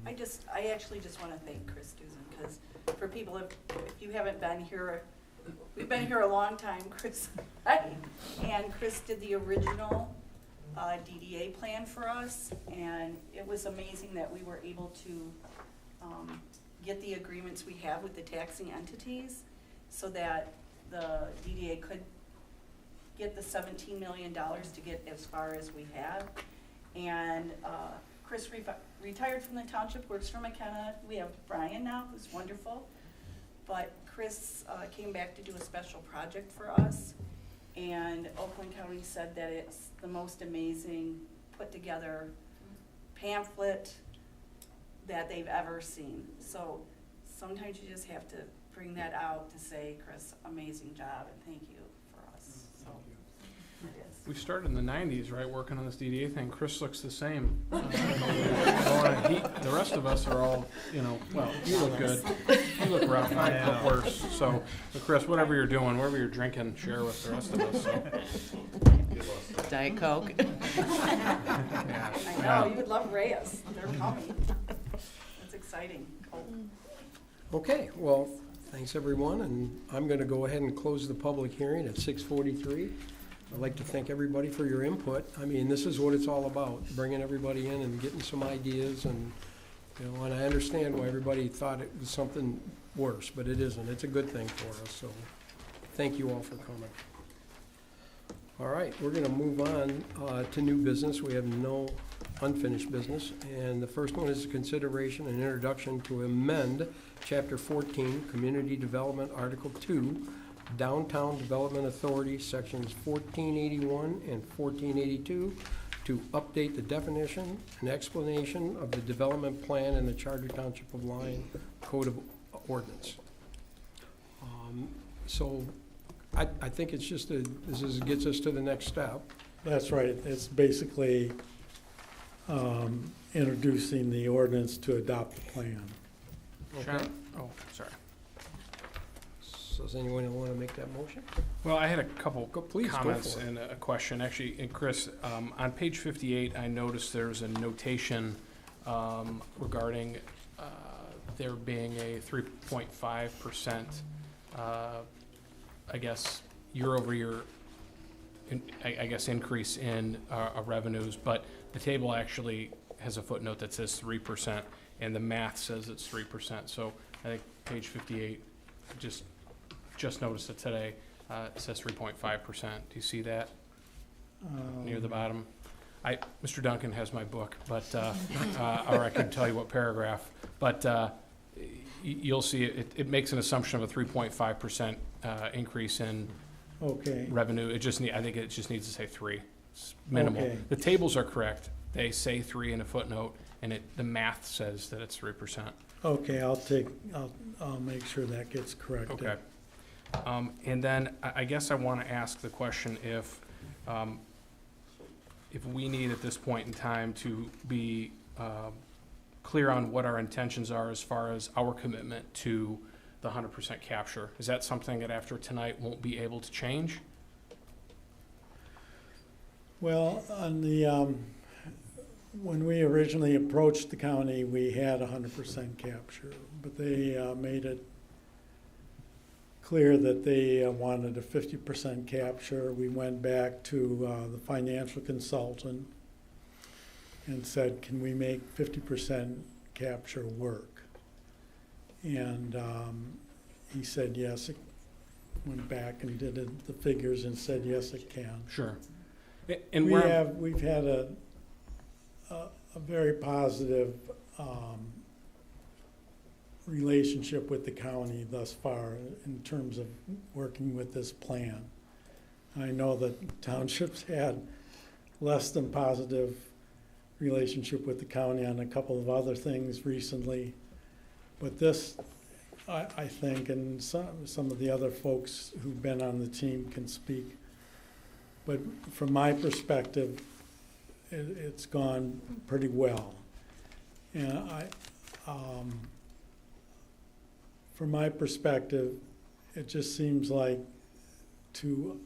I actually just want to thank Chris Dusen, because for people, if you haven't been here, we've been here a long time, Chris. And Chris did the original DDA plan for us, and it was amazing that we were able to get the agreements we have with the taxing entities so that the DDA could get the $17 million to get as far as we have. And Chris retired from the township, works for McKenna. We have Brian now, who's wonderful. But Chris came back to do a special project for us. And Oakland County said that it's the most amazing put together pamphlet that they've ever seen. So sometimes you just have to bring that out to say, Chris, amazing job and thank you for us. So it is. We started in the 90s, right, working on this DDA thing. Chris looks the same. The rest of us are all, well, you look good. You look rough, I look worse. So, but Chris, whatever you're doing, whatever you're drinking, share with the rest of us. So. Diet Coke. Yeah. I know, you would love Reyes. They're coming. That's exciting. Okay, well, thanks everyone, and I'm going to go ahead and close the public hearing at 6:43. I'd like to thank everybody for your input. I mean, this is what it's all about, bringing everybody in and getting some ideas, and and I understand why everybody thought it was something worse, but it isn't. It's a good thing for us, so thank you all for coming. All right, we're going to move on to new business. We have no unfinished business, and the first one is consideration and introduction to amend Chapter 14, Community Development, Article 2, Downtown Development Authority, Sections 1481 and 1482, to update the definition and explanation of the development plan in the Charter Township of Lyon Code of Ordinance. So I think it's just gets us to the next step. That's right. It's basically introducing the ordinance to adopt the plan. Okay. Oh, sorry. So does anyone want to make that motion? Well, I had a couple Please, go comments for it. and a question. Actually, and Chris, on page 58, I noticed there's a notation regarding there being a 3.5%, I guess, year-over-year, I guess, increase in revenues, but the table actually has a footnote that says 3%, and the math says it's 3%. So I think page 58, just noticed it today. It says 3.5%. Do you see that near the bottom? Mr. Duncan has my book, but or I can tell you what paragraph. But you'll see it makes an assumption of a 3.5% increase in revenue. I think it just needs to say 3. It's minimal. Okay. The tables are correct. They say 3 in a footnote, and the math says that it's 3%. Okay, I'll make sure that gets corrected. Okay. And then I guess I want to ask the question if we need at this point in time to be clear on what our intentions are as far as our commitment to the 100% capture. Is that something that after tonight won't be able to change? Well, on the, when we originally approached the county, we had 100% capture, but they made it clear that they wanted a 50% capture. We went back to the financial consultant and said, can we make 50% capture work? And he said yes. It went back and did the figures and said yes, it can. Sure. And we've had a very positive relationship with the county thus far in terms of working with this plan. I know that townships had less than positive relationship with the county on a couple of other things recently, but this, I think, and some of the other folks who've been on the team can speak, but from my perspective, it's gone pretty well. And from my perspective, it just seems like to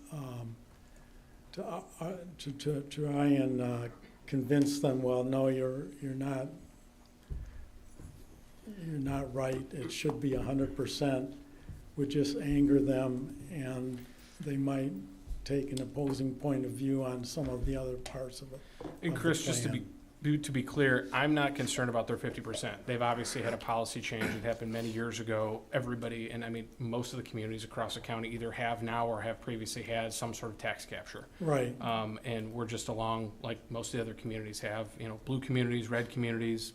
try and convince them, well, no, you're not right. It should be 100%. Would just anger them, and they might take an opposing point of view on some of the other parts of it. And Chris, just to be clear, I'm not concerned about their 50%. They've obviously had a policy change that happened many years ago. Everybody, and I mean, most of the communities across the county either have now or have previously had some sort of tax capture. Right. And we're just along, like most of the other communities have, you know, blue communities, red communities,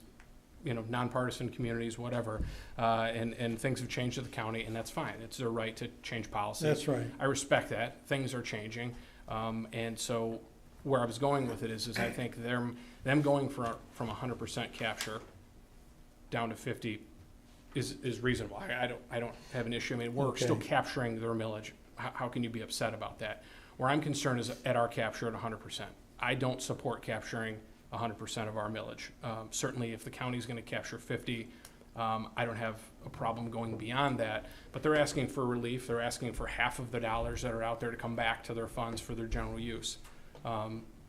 you know, nonpartisan communities, whatever. And things have changed at the county, and that's fine. It's their right to change policy. That's right. I respect that. Things are changing. And so where I was going with it is I think them going from 100% capture down to 50 is reasonable. I don't have an issue. I mean, we're still capturing their millage. How can you be upset about that? Where I'm concerned is at our capture at 100%. I don't support capturing 100% of our millage. Certainly if the county's going to capture 50, I don't have a problem going beyond that, but they're asking for relief. They're asking for half of the dollars that are out there to come back to their funds for their general use.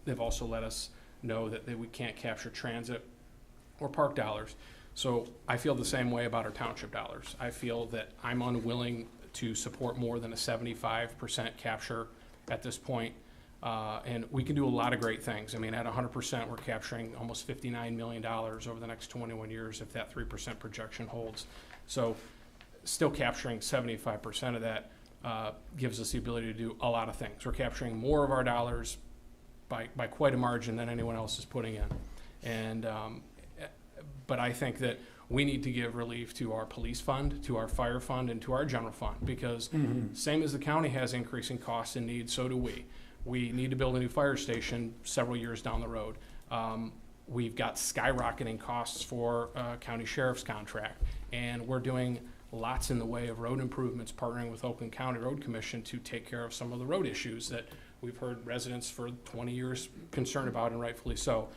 They've also let us know that we can't capture transit or park dollars. So I feel the same way about our township dollars. I feel that I'm unwilling to support more than a 75% capture at this point. And we can do a lot of great things. I mean, at 100%, we're capturing almost $59 million over the next 21 years if that 3% projection holds. So still capturing 75% of that gives us the ability to do a lot of things. We're capturing more of our dollars by quite a margin than anyone else is putting in. And but I think that we need to give relief to our police fund, to our fire fund, and to our general fund, because same as the county has increasing costs and needs, so do we. We need to build a new fire station several years down the road. We've got skyrocketing costs for county sheriff's contract, and we're doing lots in the way of road improvements, partnering with Oakland County Road Commission to take care of some of the road issues that we've heard residents for 20 years concerned about, and rightfully so.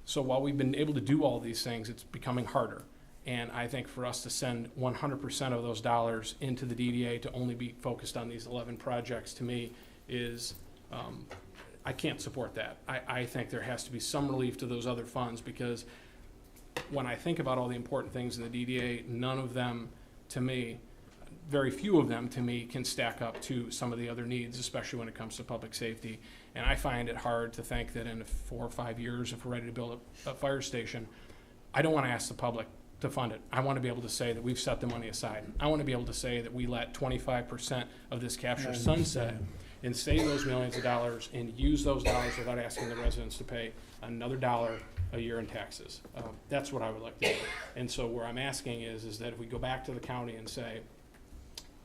So while we've been able to do all these things, it's becoming harder. And I think for us to send 100% of those dollars into the DDA to only be focused on these 11 projects, to me, is I can't support that. I think there has to be some relief to those other funds, because when I think about all the important things in the DDA, none of them, to me, very few of them, to me, can stack up to some of the other needs, especially when it comes to public safety. And I find it hard to think that in 4 or 5 years, if we're ready to build a fire station, I don't want to ask the public to fund it. I want to be able to say that we've set the money aside. I want to be able to say that we let 25% of this capture sunset and save those millions of dollars and use those dollars without asking the residents to pay another $1 a year in taxes. That's what I would like to do. And so where I'm asking is that if we go back to the county and say,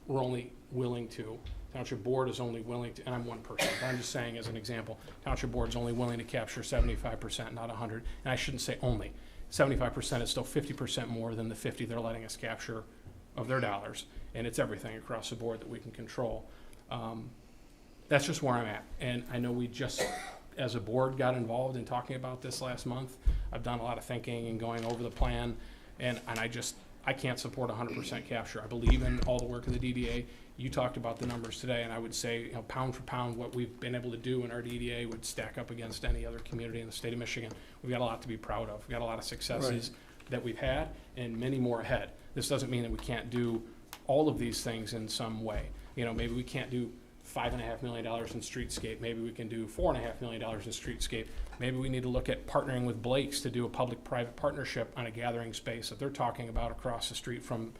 we're only willing to, Township Board is only willing to, and I'm one person, but I'm just saying as an example, Township Board is only willing to capture 75%, not 100. And I shouldn't say only. 75% is still 50% more than the 50 they're letting us capture of their dollars. And it's everything across the board that we can control. That's just where I'm at. And I know we just as a board, got involved in talking about this last month. I've done a lot of thinking and going over the plan, and I can't support 100% capture. I believe in all the work of the DDA. You talked about the numbers today, and I would say, pound for pound, what we've been able to do in our DDA would stack up against any other community in the state of Michigan. We've got a lot to be proud of. We've got a lot of successes that we've had, and many more ahead. This doesn't mean that we can't do all of these things in some way. Maybe we can't do $5.5 million in streetscape. Maybe we can do $4.5 million in streetscape. Maybe we need to look at partnering with Blake's to do a public-private partnership on a gathering space that they're talking about across the street from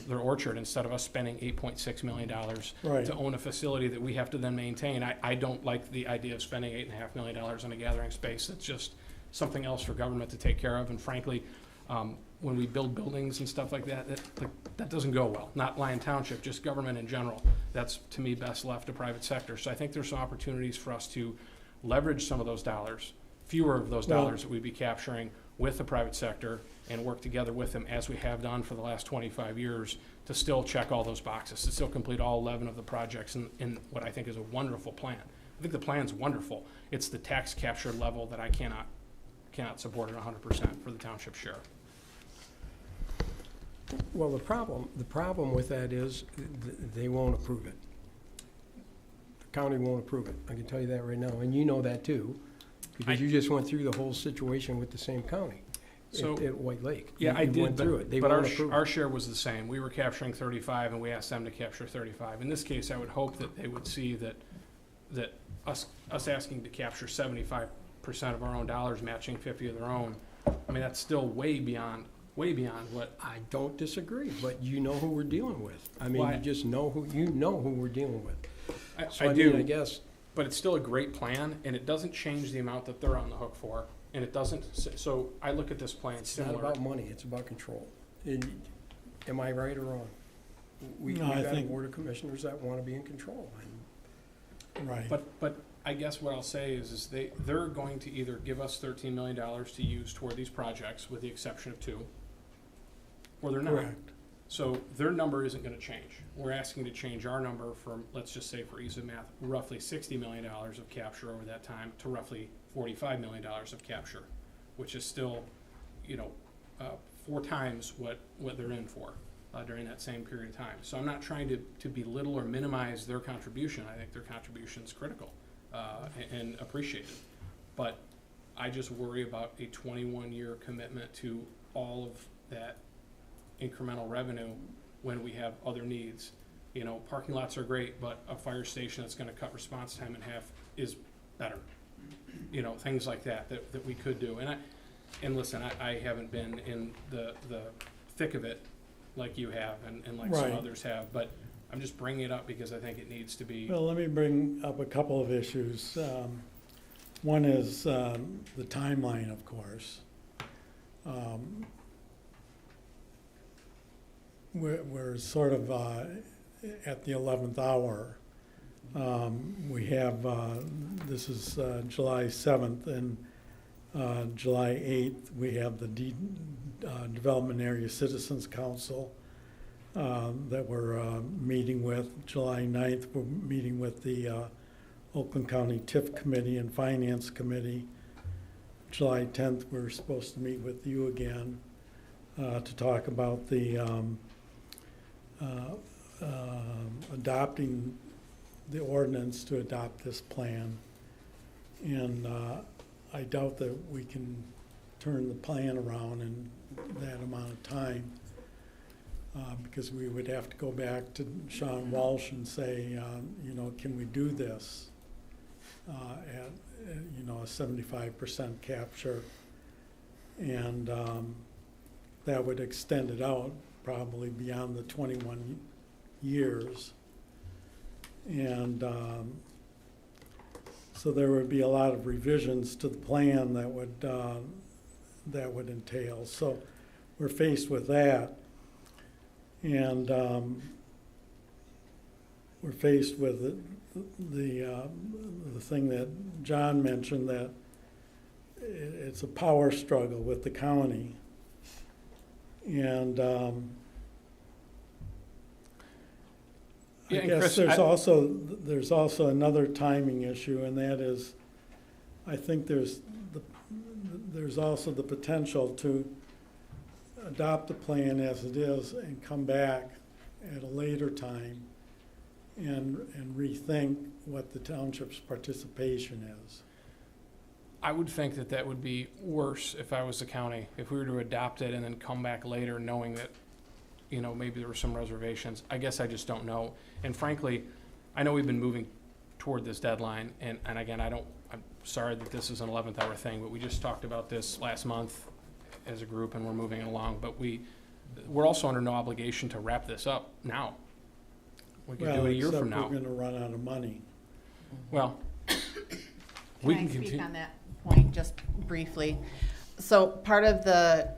their orchard, instead of us spending $8.6 million to own a facility that we have to then maintain. I don't like the idea of spending $8.5 million on a gathering space. It's just something else for government to take care of. And frankly, when we build buildings and stuff like that, that doesn't go well. Not Lyon Township, just government in general. That's, to me, best left to private sector. So I think there's some opportunities for us to leverage some of those dollars, fewer of those dollars that we'd be capturing with the private sector, and work together with them as we have done for the last 25 years to still check all those boxes, to still complete all 11 of the projects in what I think is a wonderful plan. I think the plan's wonderful. It's the tax capture level that I cannot support at 100% for the township share. Well, the problem with that is they won't approve it. The county won't approve it. I can tell you that right now, and you know that too, because you just went through the whole situation with the same county at White Lake. Yeah, I did, went through it. They but won't approve our share was the same. We were capturing 35, and we asked them to capture 35. In this case, I would hope that they would see that us asking to capture 75% of our own dollars, matching 50 of their own. I mean, that's still way beyond what. I don't disagree, but you know who we're dealing with. I mean, you just know who we're dealing with. I do, I guess. But it's still a great plan, and it doesn't change the amount that they're on the hook for, and it doesn't. So I look at this plan similar. It's not about money; it's about control. Am I right or wrong? We've got a board of commissioners that want to be in control. Right. But I guess what I'll say is they're going to either give us $13 million to use toward these projects, with the exception of 2, or they're not. Correct. So their number isn't going to change. We're asking to change our number from, let's just say for ease of math, roughly $60 million of capture over that time to roughly $45 million of capture, which is still, 4 times what they're in for during that same period of time. So I'm not trying to belittle or minimize their contribution. I think their contribution is critical and appreciated. But I just worry about a 21-year commitment to all of that incremental revenue when we have other needs. Parking lots are great, but a fire station that's going to cut response time in half is better. Things like that we could do. And listen, I haven't been in the thick of it like you have and like some others have, but I'm just bringing it up because I think it needs to be. Well, let me bring up a couple of issues. One is the timeline, of course. We're sort of at the 11th hour. We have, this is July 7th, and July 8th, we have the Development Area Citizens Council that we're meeting with. July 9th, we're meeting with the Oakland County TIF Committee and Finance Committee. July 10th, we're supposed to meet with you again to talk about the adopting the ordinance to adopt this plan. And I doubt that we can turn the plan around in that amount of time because we would have to go back to Sean Walsh and say, can we do this at a 75% capture? And that would extend it out probably beyond the 21 years. And so there would be a lot of revisions to the plan that would entail. So we're faced with that. And we're faced with the thing that John mentioned, that it's a power struggle with the county. And I guess Chris, there's also another timing issue, and that is I think there's also the potential to adopt the plan as it is and come back at a later time and rethink what the township's participation is. I would think that that would be worse if I was the county, if we were to adopt it and then come back later knowing that, you know, maybe there were some reservations. I guess I just don't know. And frankly, I know we've been moving toward this deadline, and again, I'm sorry that this is an 11th hour thing, but we just talked about this last month as a group and we're moving it along, but we're also under no obligation to wrap this up now. We can do it a year from now. We're gonna run out of money. Well, Can I speak on that point just briefly? So part of the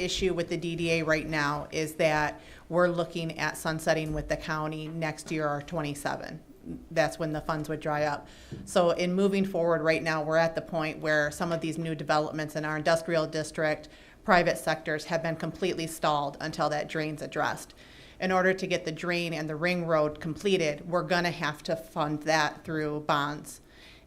issue with the DDA right now is that we're looking at sunsetting with the county next year or 27. That's when the funds would dry up. So in moving forward right now, we're at the point where some of these new developments in our industrial district, private sectors have been completely stalled until that drain's addressed. In order to get the drain and the ring road completed, we're gonna have to fund that through bonds.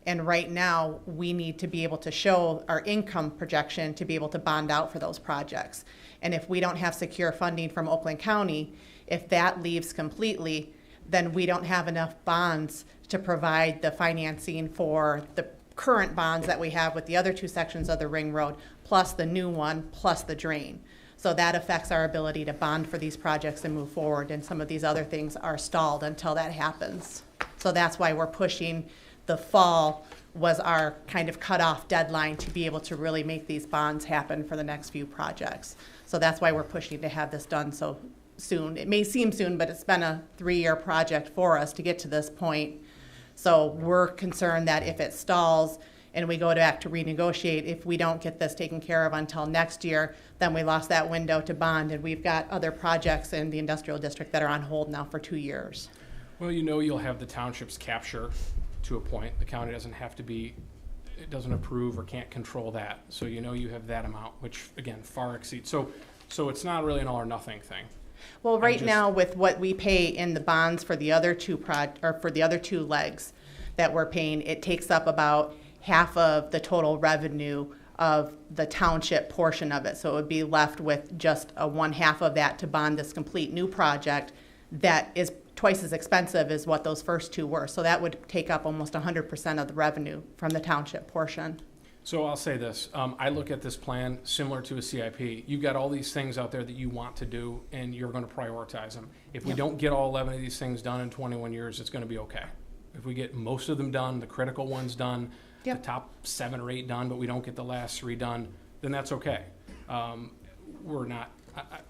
And right now, we need to be able to show our income projection to be able to bond out for those projects. And if we don't have secure funding from Oakland County, if that leaves completely, then we don't have enough bonds to provide the financing for the current bonds that we have with the other two sections of the ring road, plus the new one, plus the drain. So that affects our ability to bond for these projects and move forward, and some of these other things are stalled until that happens. So that's why we're pushing the fall was our kind of cutoff deadline to be able to really make these bonds happen for the next few projects. So that's why we're pushing to have this done so soon. It may seem soon, but it's been a 3-year project for us to get to this point. So we're concerned that if it stalls and we go back to renegotiate, if we don't get this taken care of until next year, then we lost that window to bond, and we've got other projects in the industrial district that are on hold now for 2 years. well, you know, you'll have the township's capture to a point. The county doesn't have to be, it doesn't approve or can't control that. So you know you have that amount, which again, far exceeds. So it's not really an all or nothing thing. Well, right now with what we pay in the bonds for the other two for the other two legs that we're paying, it takes up about half of the total revenue of the township portion of it. So it would be left with just a 1/2 of that to bond this complete new project that is twice as expensive as what those first two were. So that would take up almost 100% of the revenue from the township portion. So I'll say this, I look at this plan similar to a CIP. You've got all these things out there that you want to do, and you're going to prioritize them. If we don't get all 11 of these things done in 21 years, it's going to be okay. If we get most of them done, the critical ones done, the top 7 or 8 done, but we don't get the last 3 done, then that's okay. We're not.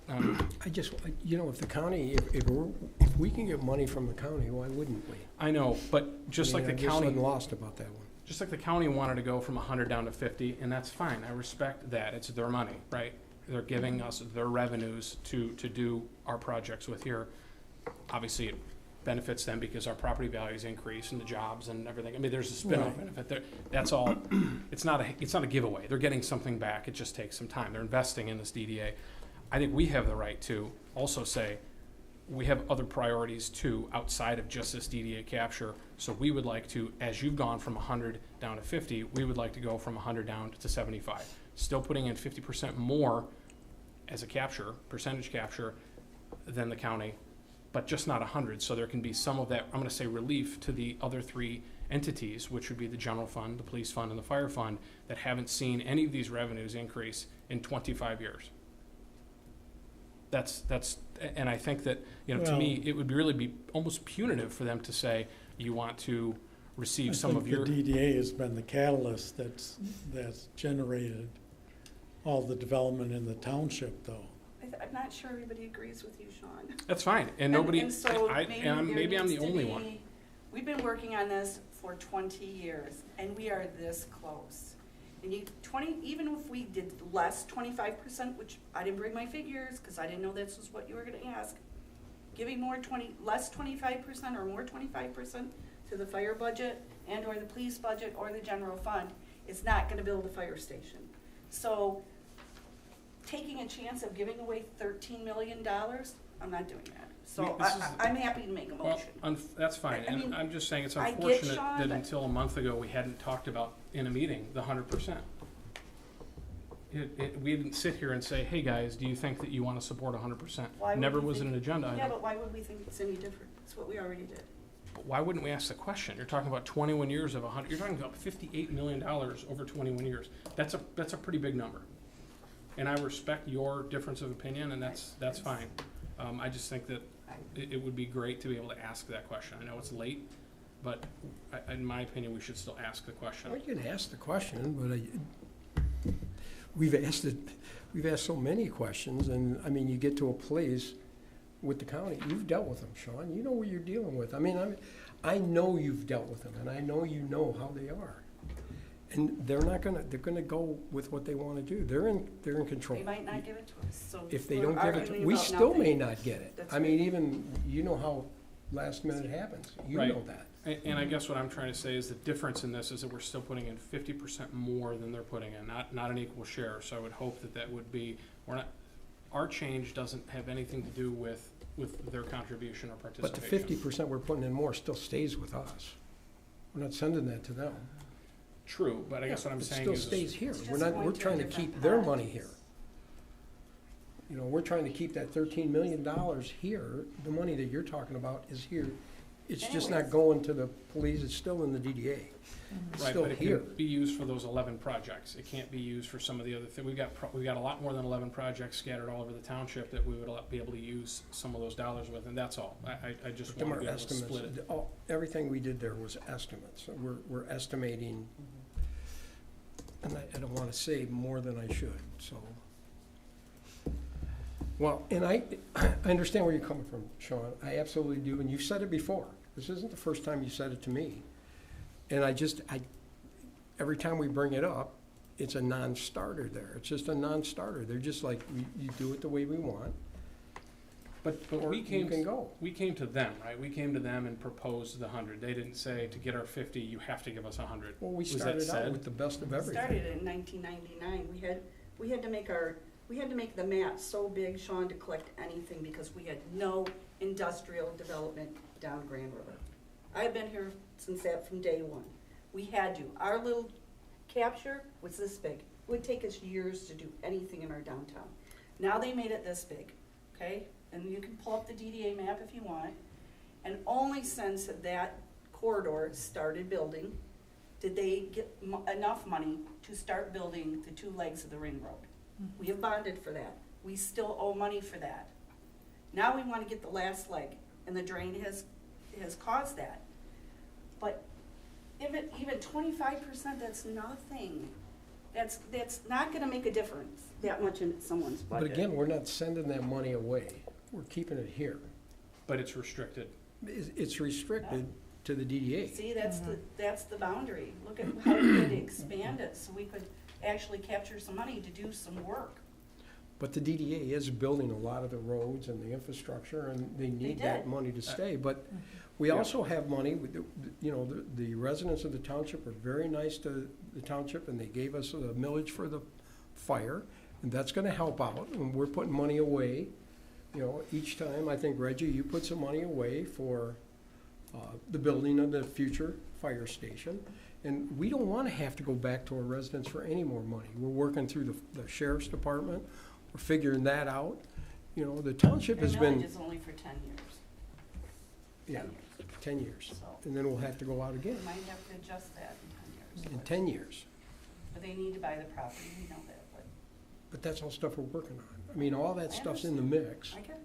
I just, you know, if the county, if we can get money from the county, why wouldn't we? I know, but just like the county. I guess I'm lost about that one. Just like the county wanted to go from 100 down to 50, and that's fine. I respect that. It's their money, right? They're giving us their revenues to do our projects with here. Obviously, it benefits them because our property values increase and the jobs and everything. I mean, there's a spin-off benefit there. That's all. It's not a giveaway. They're getting something back. It just takes some time. They're investing in this DDA. I think we have the right to also say we have other priorities too outside of just this DDA capture. So we would like to, as you've gone from 100 down to 50, we would like to go from 100 down to 75. Still putting in 50% more as a capture, percentage capture, than the county, but just not 100. So there can be some of that, I'm going to say, relief to the other 3 entities, which would be the general fund, the police fund, and the fire fund, that haven't seen any of these revenues increase in 25 years. That's, and I think that, you know, to me, it would really be almost punitive for them to say, you want to receive some of your. The DDA has been the catalyst that's generated all the development in the township, though. I'm not sure everybody agrees with you, Sean. That's fine, and nobody, And so maybe I'm the only one. We've been working on this for 20 years, and we are this close. And even if we did less 25%, which I didn't bring my figures because I didn't know this was what you were going to ask, giving less 25% or more 25% to the fire budget and or the police budget or the general fund is not going to build a fire station. So taking a chance of giving away $13 million, I'm not doing that. So I'm happy to make a motion. Well, that's fine, and I'm just saying it's unfortunate that until a month ago we hadn't talked about in a meeting, the 100%. We didn't sit here and say, hey, guys, do you think that you want to support 100%? Why would Never we was think- an agenda item. Yeah, but why would we think it's any different? It's what we already did. But why wouldn't we ask the question? You're talking about 21 years of 100, you're talking about $58 million over 21 years. That's a pretty big number. And I respect your difference of opinion, and that's fine. I just think that it would be great to be able to ask that question. I know it's late, but in my opinion, we should still ask the question. Well, you can ask the question, but we've asked so many questions, and, I mean, you get to a place with the county, you've dealt with them, Sean, you know what you're dealing with. I mean, I know you've dealt with them, and I know you know how they are. And they're gonna go with what they wanna do. They're in control. They might not give it to us, so. If they we're don't give it, arguing we about still may nothing. not get it. That's I mean, right. even, you know how last minute happens. You Right. know that. And I guess what I'm trying to say is the difference in this is that we're still putting in 50% more than they're putting in, not an equal share. So I would hope that would be, our change doesn't have anything to do with their contribution or participation. But the 50% we're putting in more still stays with us. We're not sending that to them. True, but I guess what I'm saying It is. still stays here. It's We're just not, going we're to a trying to different keep their pot. money here. You know, we're trying to keep that $13 million here. The money that you're talking about is here. It's just not Anyways. going to the police, it's still in the DDA. It's Right, still but it here. can be used for those 11 projects. It can't be used for some of the other things. We've got a lot more than 11 projects scattered all over the township that we would be able to use some of those dollars with, and that's all. I just Them want to are be able to split estimates. it. Everything we did there was estimates. So we're estimating, and I don't want to say more than I should, so. Well, and I understand where you're coming from, Sean. I absolutely do, and you've said it before. This isn't the first time you said it to me. And every time we bring it up, it's a non-starter there. It's just a non-starter. They're just like, you do it the way we want. But or we you came, can go. we came to them, right? We came to them and proposed the 100. They didn't say, to get our 50, you have to give us 100. Well, we Was that started out said? with the best of everything. Started in 1999. We had to make the map so big, Sean, to collect anything because we had no industrial development down Grand River. I've been here since that from day one. We had to. Our little capture was this big. It would take us years to do anything in our downtown. Now they made it this big, okay? And you can pull up the DDA map if you want. And only since that corridor started building did they get enough money to start building the 2 legs of the ring road. We have bonded for that. We still owe money for that. Now we want to get the last leg, and the drain has caused that. But even 25%, that's nothing. That's not going to make a difference that much in someone's But budget. again, we're not sending that money away. We're keeping it here. But it's restricted. It's restricted to the DDA. See, that's the boundary. Look at how we could expand it so we could actually capture some money to do some work. But the DDA is building a lot of the roads and the infrastructure, and they need that did. money to stay. But we Yeah. also have money, the residents of the township are very nice to the township, and they gave us a millage for the fire, and that's gonna help out, and we're putting money away. You know, each time, I think, Reggie, you put some money away for the building of the future fire station. And we don't wanna have to go back to our residents for any more money. We're working through the sheriff's department, we're figuring that out. You know, the township has Their been, millage is only for 10 years. yeah, 10 years. So And then we'll have to go out again we might have to adjust that in 10 years. in 10 years. But they need to buy the property, we know that, but But that's all stuff we're working on. I mean, all that I stuff's in the mix. I get it.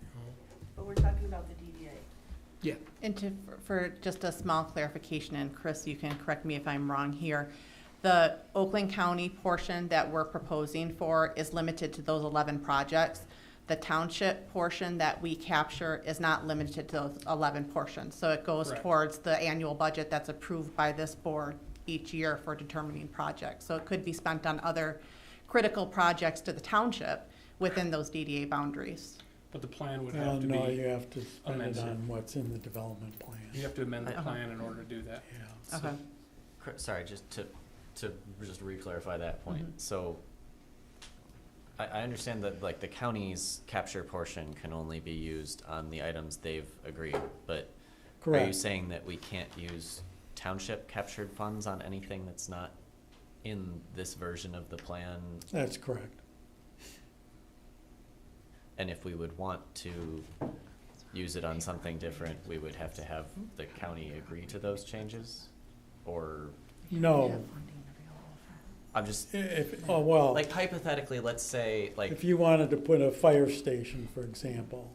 you know. But we're talking about the DDA. Yeah, And for just a small clarification, and Chris, you can correct me if I'm wrong here, the Oakland County portion that we're proposing for is limited to those 11 projects. The township portion that we capture is not limited to those 11 portions. So it goes Correct. towards the annual budget that's approved by this board each year for determining projects. So it could be spent on other critical projects to the township within those DDA boundaries. But the plan would Well, have to no, be, you have to spend it amended. on what's in the development plan. you have to amend the Uh-huh. plan in order to do that. Yeah. Okay. Sorry, just to just re-clarify that point. Mhm. So I understand that like the county's capture portion can only be used on the items they've agreed, but are you Correct. saying that we can't use township captured funds on anything that's not in this version of the plan? That's correct. And if we would want to use it on something different, we would have to have the county agree to those changes? Or, No, I'm just, oh, well, like hypothetically, let's say, like, if you wanted to put a fire station, for example,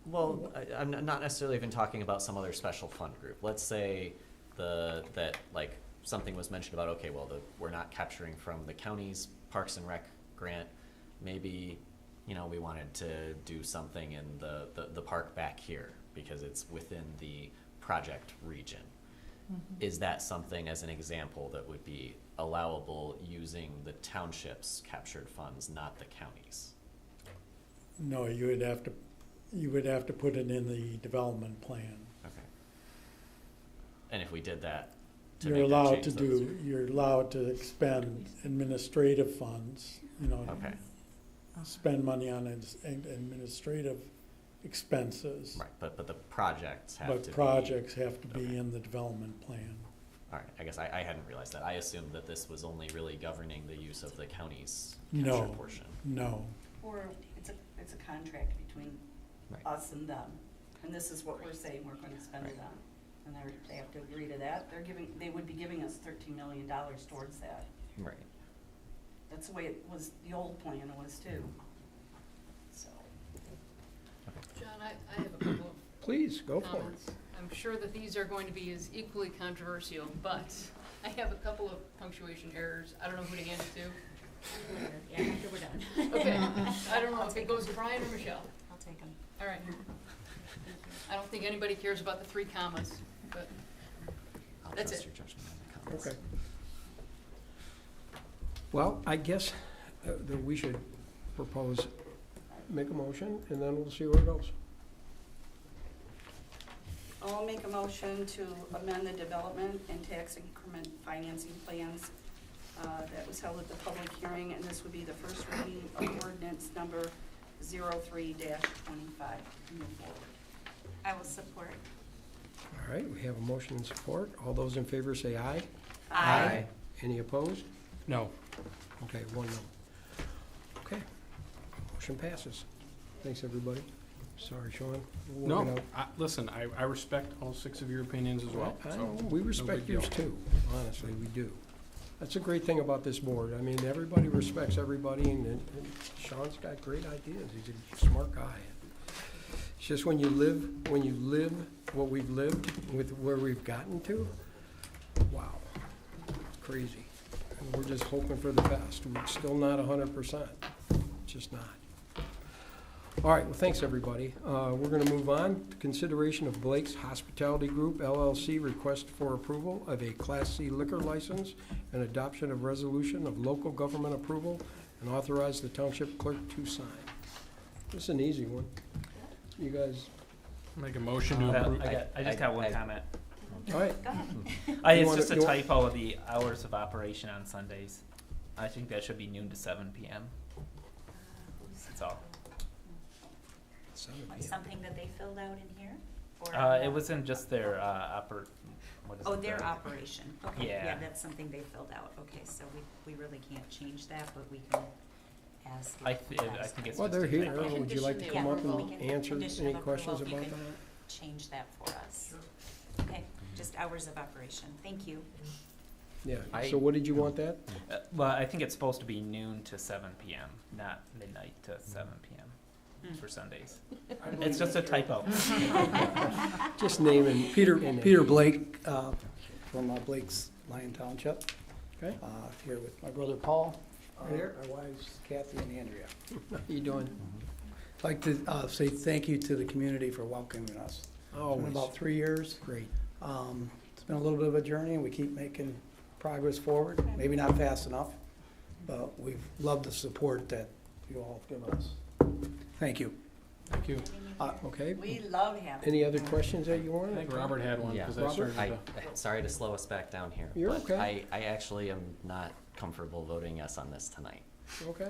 well, I'm not necessarily even talking about some other special fund group. Let's say that like something was mentioned about, okay, well, we're not capturing from the county's Parks and Rec grant. Maybe, you know, we wanted to do something in the park back here because it's within the project region. Is that something, as an example, that would be allowable using the township's captured funds, not the county's? no, you would have to put it in the development plan. Okay. And if we did that, to You're make that allowed change, to you're allowed to expend administrative funds, you know. Okay. Spend money on administrative expenses. Right, but the projects have to be. But projects have to be Okay. in the development plan. All right, I guess I hadn't realized that. I assumed that this was only really governing the use of the county's No. capture portion. No, Or it's a contract between Right. us and them, and this is what we're saying we're gonna spend it on. And they have to agree to that, they would be giving us $13 million towards that. Right. That's the way it was, the old plan was too. So, John, I have a couple of Please, go for it. comments. I'm sure that these are going to be as equally controversial, but I have a couple of punctuation errors. I don't know who to hand it to. Yeah, after we're done. Okay, I don't know if it goes to Brian or Michelle. I'll take them. All right. I don't think anybody cares about the 3 commas, but I'll That's trust it. your judgment on the comments. Okay. Well, I guess that we should propose, make a motion, and then we'll see where it goes. I'll make a motion to amend the development and tax increment financing plans that was held at the public hearing, and this would be the first reading of ordinance number 03-25. Move forward. I will support. All right, we have a motion and support. All those in favor say aye. Aye. Any opposed? No. Okay, 1 no. Okay, motion passes. Thanks, everybody. Sorry, Sean. We'll work it No, out. listen, I respect all 6 of your opinions as well. I so know, we no respect big deal. yours too, honestly, we do. That's a great thing about this board. I mean, everybody respects everybody, and Sean's got great ideas. He's a smart guy. It's just when you live what we've lived with where we've gotten to, wow, it's crazy. And we're just hoping for the best. We're still not 100%, just not. All right, well, thanks, everybody. We're gonna move on to consideration of Blake's Hospitality Group LLC request for approval of a Class C liquor license and adoption of resolution of local government approval and authorize the township clerk to sign. This is an easy one. You guys, Make a motion to approve. I just got one comment. all right, Go ahead. You It's wanna- just a you wa- typo of the hours of operation on Sundays. I think that should be noon to 7 p.m. That's all. Like something that they filled out in here? Or It wasn't just their what is Oh, it, their the- operation. Okay, Yeah. yeah, that's something they filled out. Okay, so we really can't change that, but we can ask. I if think it's well, just they're a here. typo. Would you like to Yeah, come up we and can- answer condition any of questions approval, about if you that? can change that for us. Okay, just hours of operation. Thank you. Yeah, I- so what did you want that? Well, I think it's supposed to be noon to 7 p.m., not midnight to 7 p.m. for Sundays. It's just a typo. Just name and. Peter and- Blake from Blake's Lyon Township. Okay. Here with my brother Paul, Right here. my wives Kathy and Andrea. How you doing? I'd like to say thank you to the community for welcoming us. It's been Always. about 3 years. Great. It's been a little bit of a journey, and we keep making progress forward. Maybe not fast enough, but we've loved the support that you all have given us. Thank you. Thank you. Okay. We love having. Any other questions that you want? I think Robert had one, Yeah. because I Robert? I, started sorry to slow us back down here. You're but okay. I actually am not comfortable voting yes on this tonight. Okay.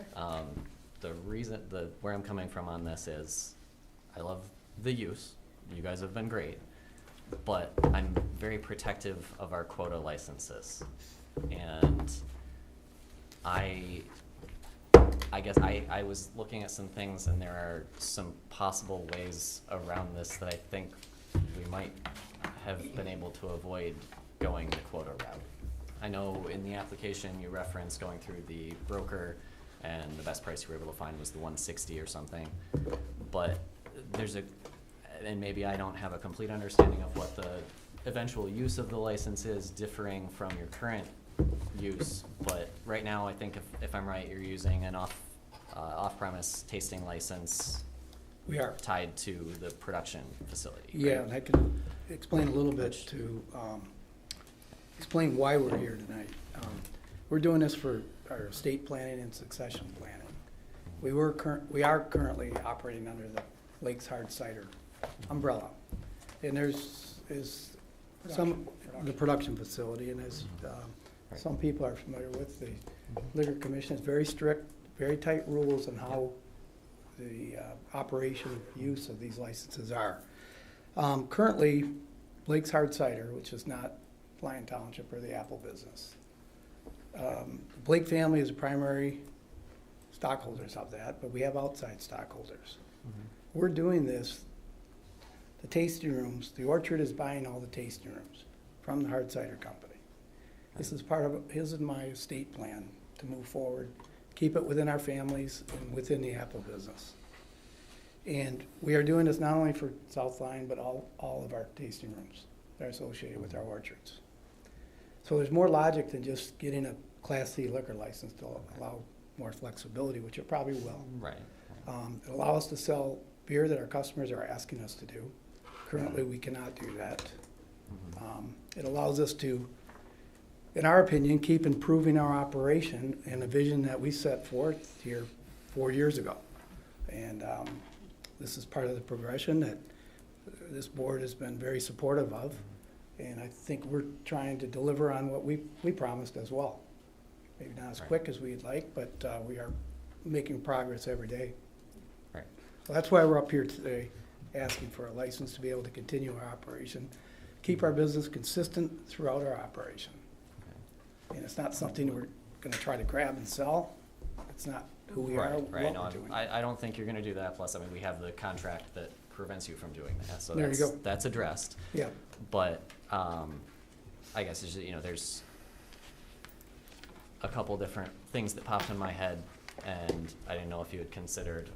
The reason, where I'm coming from on this is, I love the use. You guys have been great. but I'm very protective of our quota licenses. And I guess I was looking at some things, and there are some possible ways around this that I think we might have been able to avoid going the quota route. I know in the application you referenced going through the broker, and the best price you were able to find was the 160 or something. But and maybe I don't have a complete understanding of what the eventual use of the license is, differing from your current use. But right now, I think if I'm right, you're using an off-premise tasting license. We are. Tied to the production facility. Yeah, right? and I can explain a little bit to explain why we're here tonight. We're doing this for our estate planning and succession planning. We are currently operating under the Lakes Hard Cider umbrella, and is the production facility, and as some people are familiar with, the Liquor Commission is very strict, very tight rules on how the operation use of these licenses are. Currently, Lakes Hard Cider, which is not Lyon Township or the Apple business. Blake family is the primary stockholders of that, but we have outside stockholders. We're doing this, the tasting rooms, the Orchard is buying all the tasting rooms from the Hard Cider Company. This is part of his and my estate plan to move forward, keep it within our families and within the Apple business. And we are doing this not only for South Lyon, but all of our tasting rooms that are associated with our orchards. So there's more logic than just getting a Class C liquor license to allow more flexibility, which it probably will. Right. It allows us to sell beer that our customers are asking us to do. Currently, we cannot do that. It allows us to, in our opinion, keep improving our operation and the vision that we set forth here 4 years ago. And this is part of the progression that this board has been very supportive of. And I think we're trying to deliver on what we promised as well. Maybe not as quick as we'd like, but we are making progress every day. Right. So that's why we're up here today, asking for a license to be able to continue our operation, keep our business consistent throughout our operation. And it's not something we're going to try to grab and sell. It's not who we are, what Right. No, we're doing. I don't think you're going to do that. Plus, I mean, we have the contract that prevents you from doing that. So There you go. that's addressed. Yeah. But I guess it's just, there's a couple different things that popped in my head, and I didn't know if you had considered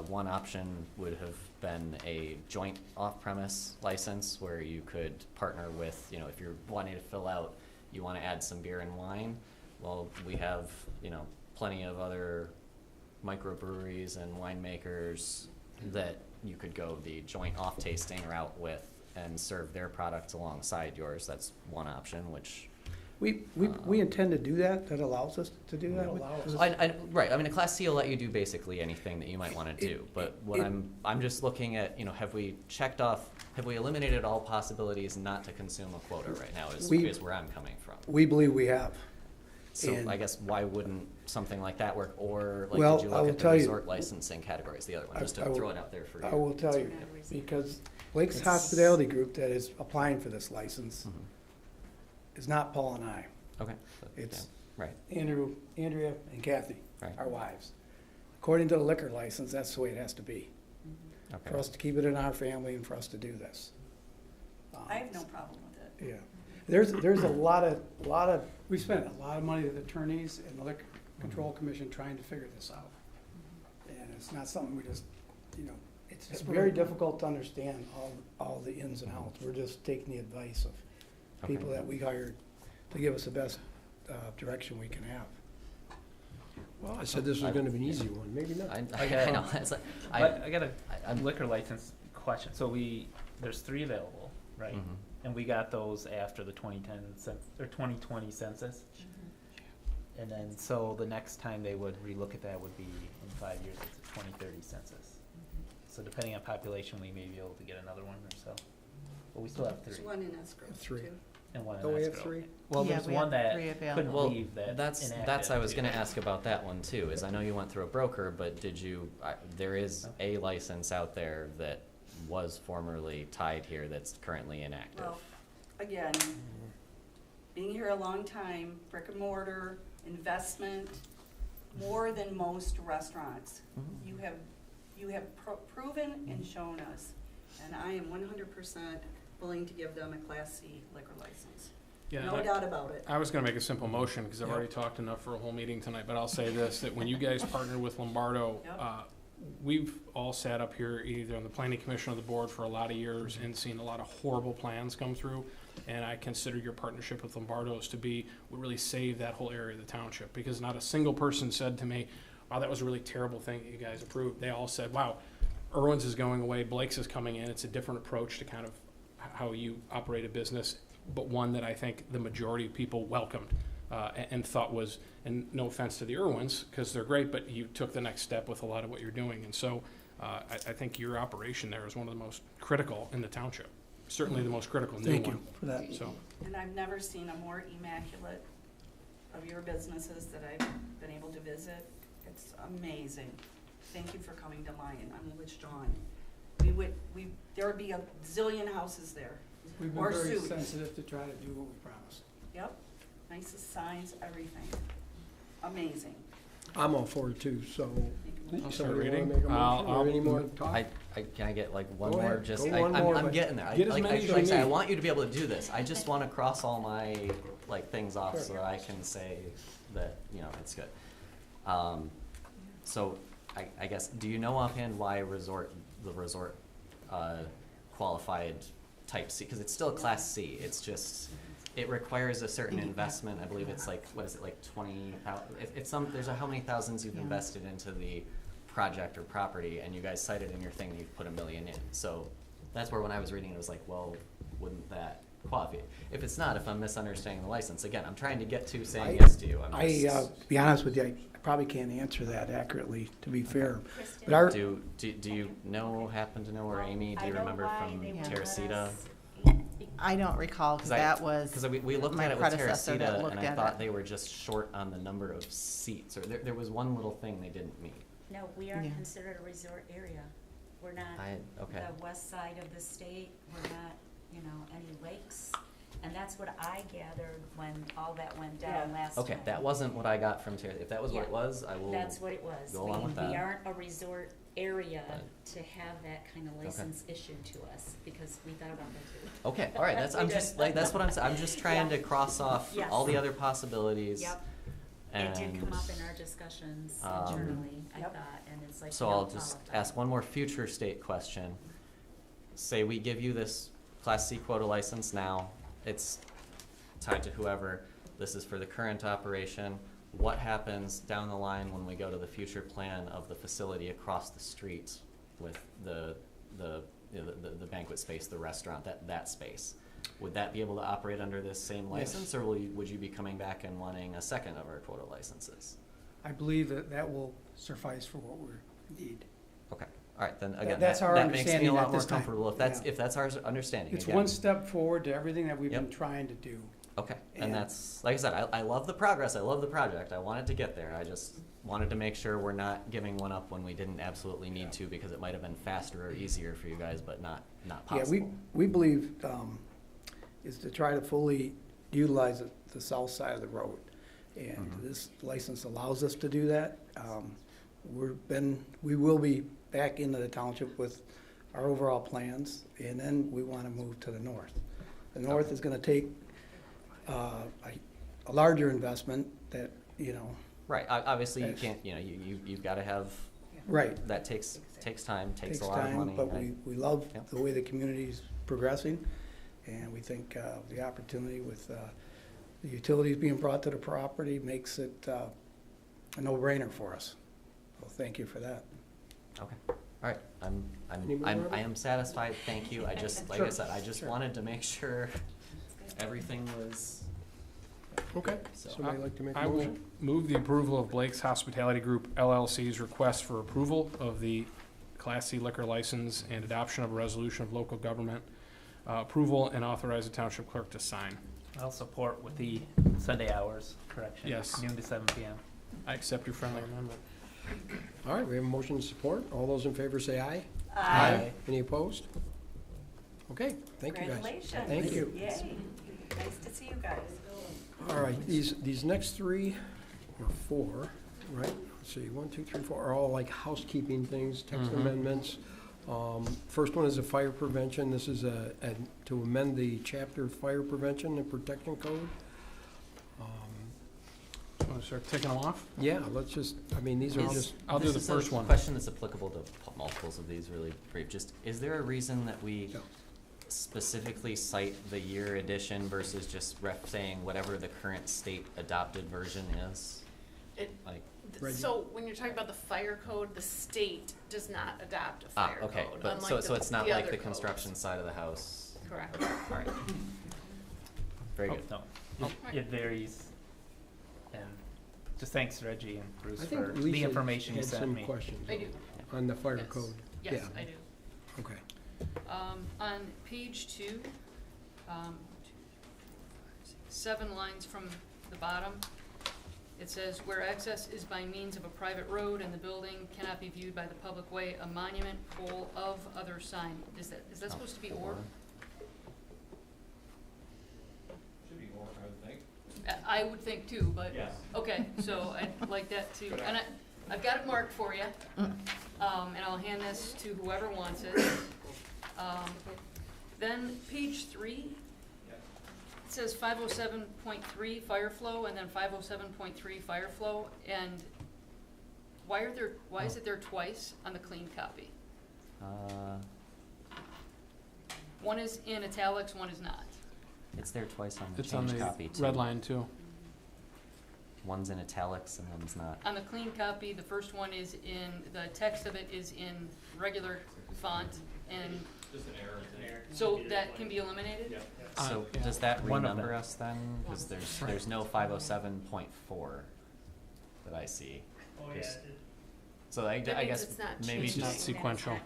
one option would have been a joint off-premise license where you could partner with, if you're wanting to fill out, you want to add some beer and wine. Well, we have, plenty of other microbreweries and winemakers that you could go the joint off-tasting route with and serve their products alongside yours. That's one option, which... We intend to do that. That allows us to do that. Right. I mean, a Class C will let you do basically anything that you might want to do. But I'm just looking at, have we checked off, have we eliminated all possibilities not to consume a quota right now is where I'm coming from. We believe we have. So I guess why wouldn't something like that work? Or did you look at the resort licensing categories, the other one, just to throw it out there for you? I will tell you, because Blake's Hospitality Group that is applying for this license is not Paul and I. Okay. It's right. Andrea and Kathy, right. Our wives. According to the liquor license, that's the way it has to be. Okay. For us to keep it in our family and for us to do this. I have no problem with it. Yeah. There's a lot of, we spent a lot of money with attorneys and the Liquor Control Commission trying to figure this out. And it's not something we just, it's very difficult to understand all the ins and outs. We're just taking the advice of people that we hired to give us the best direction we can have. Well, I said this was going to be an easy one. Maybe not. I got a liquor license question. So there's 3 available, right? And we got those after the 2020 census. And then so the next time they would relook at that would be in 5 years. It's a 2030 census. So depending on population, we may be able to get another one or so. But we still have 3. There's one in escrow. 3. And one in Oh, we have escrow. 3? Well, there's one that couldn't leave that. That's I was going to ask about that one too. Is I know you went through a broker, but did you? There is a license out there that was formerly tied here that's currently inactive? Well, again, being here a long time, brick and mortar, investment, more than most restaurants. You have proven and shown us, and I am 100% willing to give them a Class C liquor license. Yeah, No doubt about it. I was gonna make a simple motion, because I've already talked enough for a whole meeting tonight, but I'll say this, that when you guys partnered with Lombardo, Yep. we've all sat up here either on the planning commission or the board for a lot of years and seen a lot of horrible plans come through. And I consider your partnership with Lombardo's to be what really saved that whole area of the township, because not a single person said to me, wow, that was a really terrible thing that you guys approved. They all said, wow, Irwin's is going away, Blake's is coming in. It's a different approach to kind of how you operate a business, but one that I think the majority of people welcomed and thought was, and no offense to the Irwins, because they're great, but you took the next step with a lot of what you're doing. And so I think your operation there is one of the most critical in the township, certainly the most critical new one. Thank you for that. So, And I've never seen a more immaculate of your businesses that I've been able to visit. It's amazing. Thank you for coming to Lyon. I'm with John. There would be a zillion houses there. We've been Or very suits. sensitive to try to do what we promised. Yep. Nicest signs, everything. Amazing. I'm all for it too, so. I'll start somebody wanna reading. make a motion I'll- or any more talk? Can I get like one Go more? ahead. Just Go one more, I'm but getting there. get as many as you like I say, I need. want you to be able to do this. I just want to cross all my like things off so that I can say that it's good. So I guess, do you know offhand why the resort qualified type C? Because it's still a Class C. It's just it requires a certain investment. I believe it's like, what is it, like 20,000? There's how many thousands you've invested into the project or property, and you guys cited in your thing that you've put $1 million in. So that's where when I was reading it was like, well, wouldn't that qualify? If it's not, if I'm misunderstanding the license, again, I'm trying to get to saying yes to you. Be honest with you, I probably can't answer that accurately, to be fair. But our, Do you happen to know, or Amy, do you remember from Teresita? I don't recall, because that was Because we looked my at it with predecessor that Teresita, looked and I at thought it. they were just short on the number of seats, or there was one little thing they didn't meet. No, we aren't Yeah. considered a resort area. We're not Okay. the west side of the state. We're not, any lakes. And that's what I gathered when all that went down last time. Okay, that wasn't what I got from Teresita. If that was what it was, I will That's what it was. go along with that. We aren't a resort area Right. to have that kind of license issued to us, because we thought about that too. Okay, all right, We did. that's what I'm saying. I'm just trying Yeah. to cross off Yes. all the other possibilities. Yep. It did come up in our discussions internally, I thought, and it's like. So we I'll don't just follow that. ask one more future state question. Say we give you this Class C quota license now, it's tied to whoever, this is for the current operation. What happens down the line when we go to the future plan of the facility across the street with the banquet space, the restaurant, that space? Would that be able to operate under this same license, or would you be coming back and wanting a second of our quota licenses? I believe that will suffice for what we need. Okay, all right, then again, That's our that makes me a understanding lot at more this time. comfortable if that's our understanding. It's again. one step forward to everything that we've been Yep. trying to do. Okay, and And- that's, like I said, I love the progress, I love the project, I wanted to get there, I just wanted to make sure we're not giving one up when we didn't absolutely need to, because it might have been faster or easier for you guys, but not possible. Yeah, we believe, is to try to fully utilize the south side of the road. And this license allows us to do that. We will be back into the township with our overall plans, and then we want to move to the north. The north is gonna take, a larger investment that, Right, obviously you Yes. can't, you've gotta have, right, that takes time, takes takes a lot of time, money. but we love Yep. the way the community's progressing, and we think the opportunity with the utilities being brought to the property makes it a no-brainer for us. Well, thank you for that. Okay, all right, Any more, Robert? I am satisfied, thank you, I just, like I Sure, said, I just sure. wanted to make sure everything was. Okay, So- somebody like to make a I will motion? move the approval of Blake's Hospitality Group LLC's request for approval of the Class C liquor license and adoption of a resolution of local government approval, and authorize the township clerk to sign. I'll support with the Sunday hours correction. Yes. Noon to 7 p.m. I accept your friendly amendment. All right, we have a motion to support. All those in favor say aye. Aye. Any opposed? Okay, thank you guys. Congratulations. Thank you. Yay. Nice to see you guys. All right, these next three, or four, right? Let's see, 1, 2, 3, 4, are all like housekeeping things, text amendments. First one is a fire prevention. This is to amend the chapter Fire Prevention and Protection Code. Want to start ticking them off? Yeah, let's just, I mean, these are just, I'll do the first one. Question that's applicable to multiples of these, really brief. Just, is there a reason that we specifically cite the year edition versus just saying whatever the current state adopted version is? Like, So when you're talking about the fire code, the state does not adopt a fire okay, code. but unlike so it's not the like other the construction codes. side of the house. Correct. All right. Very good. No, it varies. And just thanks Reggie and Bruce I for think the Lisa information you had sent some me. questions I do. on the fire Yes. code. Yes, Yeah. I do. Okay. On page 2, 7 lines from the bottom, it says, where access is by means of a private road and the building cannot be viewed by the public way, a monument, pole, of, other sign. Is that supposed to be or? Should be more, I would think. I would think too, but, Yes. okay, so I'd like that too. And I've got it marked for you, and I'll hand this to whoever wants it. Then page 3, it says 507.3 fire flow and then 507.3 fire flow, and why is it there twice on the clean copy? One is in italics, one is not. It's there twice on the It's on change the copy too. red line too. One's in italics and one's not. On the clean copy, the first one is in, the text of it is in regular font, and Just an error. so that can be eliminated? So yeah. does that One of renumber them. us then? Because there's no 507.4 that I see. There's- So I That means guess it's not maybe It's not just, sequential.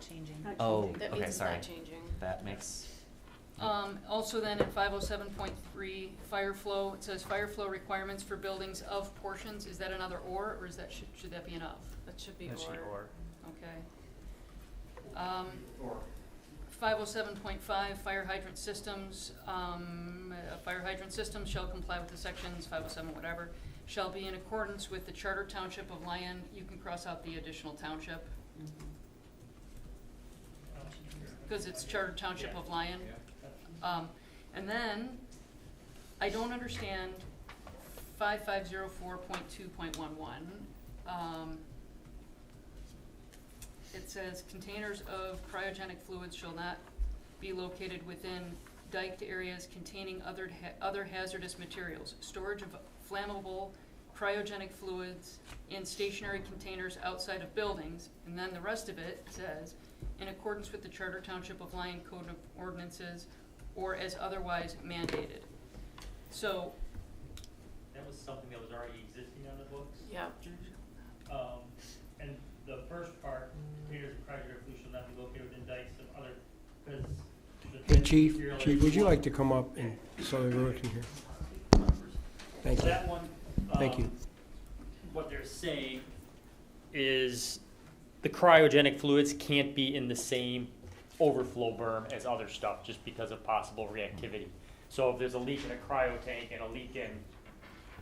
oh, That okay, means it's sorry. not changing. That makes, Also then in 507.3 fire flow, it says fire flow requirements for buildings of portions. Is that another or is that, should that be an of? That should be That should be or. Okay. 507.5 fire hydrant systems, fire hydrant systems shall comply with the sections 507 whatever, shall be in accordance with the Charter Township of Lyon. You can cross out the additional township. Because it's Charter Township of Lyon. And then, I don't understand 5504.2.11. It says containers of cryogenic fluids shall not be located within diked areas containing other hazardous materials. Storage of flammable cryogenic fluids in stationary containers outside of buildings. And then the rest of it says, in accordance with the Charter Township of Lyon Code of Ordinances or as otherwise mandated. So, That was something that was already existing on the books. Yeah. And the first part, containers of cryogenic fluid shall not be located within dikes of other, because. Hey, Chief, would you like to come up and so everyone can hear? Thank you. That one. Thank you. What they're saying is the cryogenic fluids can't be in the same overflow berm as other stuff just because of possible reactivity. So if there's a leak in a cryo tank and a leak in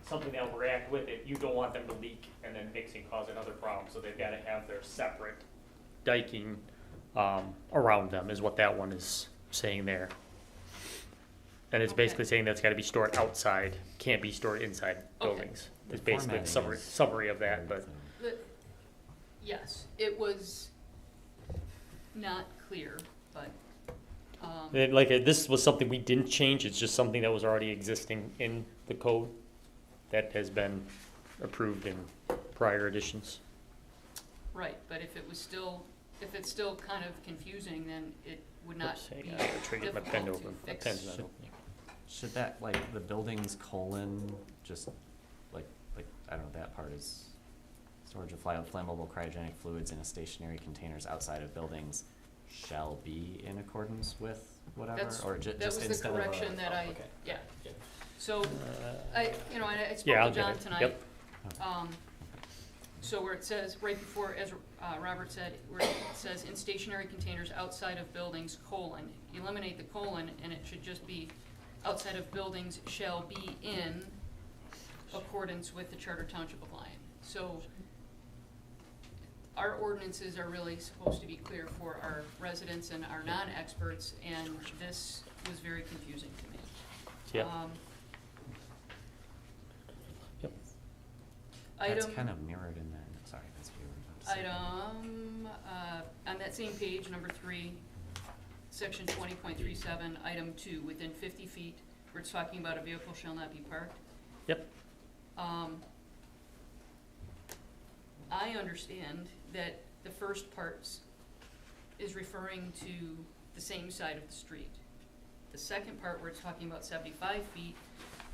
something that will react with it, you don't want them to leak and then mix and cause another problem. So they've got to have their separate diking around them is what that one is saying there. And it's basically saying that's got to be stored outside, can't be stored inside buildings. It's basically the summary of that, but. Yes, it was not clear, but, This was something we didn't change, it's just something that was already existing in the code that has been approved in prior editions. right, but if it's still kind of confusing, then it would not Oops, be hang on, I gotta trigger my pen difficult to open. My fix. pen's not open. should that, like, the buildings colon, just, like, I don't know, that part is storage of flammable cryogenic fluids in a stationary containers outside of buildings shall be in accordance with whatever, That's- or that just was the instead of a. correction that I, okay. yeah. So, I Yeah, spoke I'll to get John it. tonight. Yep. So where it says, right before, as Robert said, where it says in stationary containers outside of buildings, eliminate the colon, and it should just be outside of buildings shall be in accordance with the Charter Township of Lyon. So our ordinances are really supposed to be clear for our residents and our non-experts, and this was very confusing to me. Yep. Yep. That's Item, kind of mirrored in that, sorry, that's what you were about to say. on that same page, number 3, section 20.37, item 2, within 50 feet, where it's talking about a vehicle shall not be parked. Yep. I understand that the first part is referring to the same side of the street. The second part, where it's talking about 75 feet,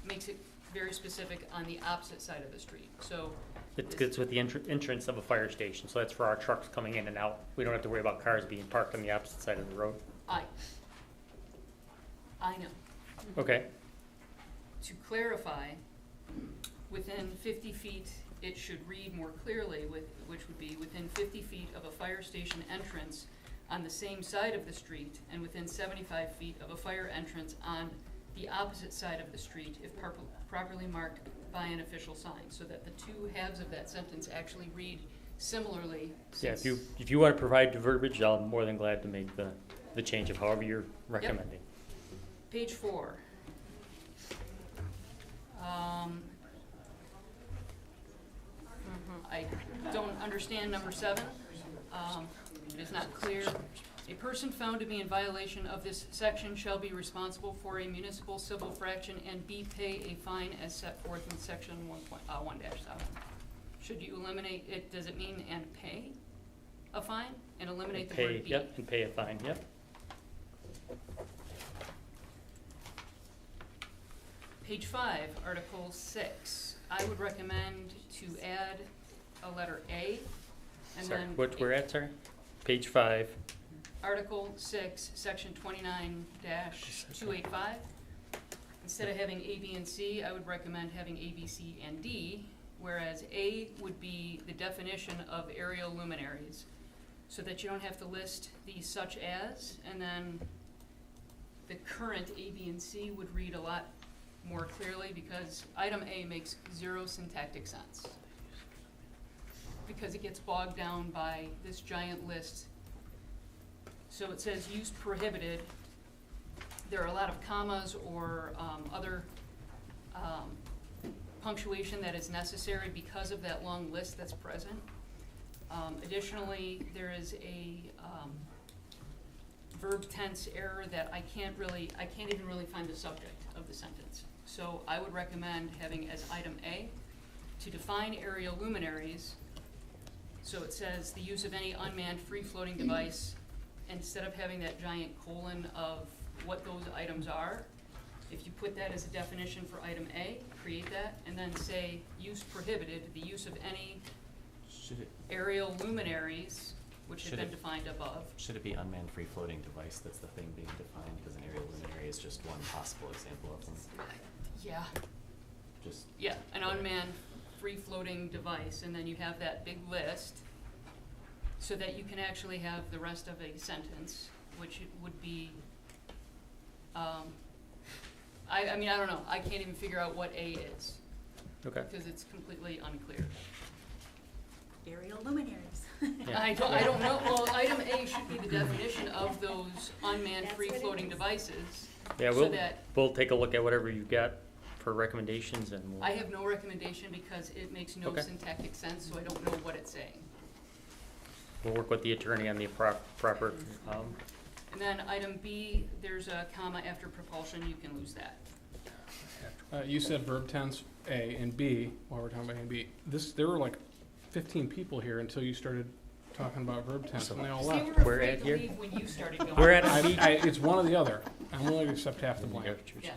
makes it very specific on the opposite side of the street. So It's with the entrance of a fire station, so that's for our trucks coming in and out. We don't have to worry about cars being parked on the opposite side of the road. I know. Okay. To clarify, within 50 feet, it should read more clearly, which would be within 50 feet of a fire station entrance on the same side of the street, and within 75 feet of a fire entrance on the opposite side of the street, if properly marked by an official sign, so that the two halves of that sentence actually read similarly. Yeah, if you want to provide the verbiage, I'm more than glad to make the change of however you're recommending. Page 4. I don't understand number 7. It is not clear. A person found to be in violation of this section shall be responsible for a municipal civil fraction and be pay a fine as set forth in section 1.1-7. Should you eliminate it, does it mean and pay a fine and eliminate the word be? Yep, and pay a fine, yep. Page 5, Article 6. I would recommend to add a letter A, and Sorry, then what we're at, sorry? Page 5. Article 6, Section 29-285. Instead of having A, B, and C, I would recommend having A, B, C, and D, whereas A would be the definition of aerial luminaries, so that you don't have to list the such as, and then the current A, B, and C would read a lot more clearly, because item A makes zero syntactic sense, because it gets bogged down by this giant list. So it says use prohibited. There are a lot of commas or other punctuation that is necessary because of that long list that's present. Additionally, there is a verb tense error that I can't even really find the subject of the sentence. So I would recommend having as item A to define aerial luminaries. So it says the use of any unmanned free-floating device, instead of having that giant colon of what those items are. If you put that as a definition for item A, create that, and then say use prohibited, the use of any aerial luminaries, which have been defined above. Should it be unmanned free-floating device that's the thing being defined, because an aerial luminary is just one possible example of them? Yeah. Just An unmanned free-floating device, and then you have that big list, so that you can actually have the rest of a sentence, which would be, I mean, I don't know, I can't even figure out what A is. Okay. Because it's completely unclear. Aerial luminaries. Yeah. I don't know, well, item A should be the definition of those unmanned That's what it free-floating is. devices. Yeah, So that we'll take a look at whatever you've got for recommendations, and we'll. I have no recommendation because it makes no Okay. syntactic sense, so I don't know what it's saying. We'll work with the attorney on the proper, And then item B, there's a comma after propulsion, you can lose that. You said verb tense A and B, while we're talking about A and B. There were like 15 people here until you started talking about verb tense, and they all They left. were We're afraid at to here? leave when you started going. We're at B. It's one or the other. I'm willing to accept half the blame. Yeah.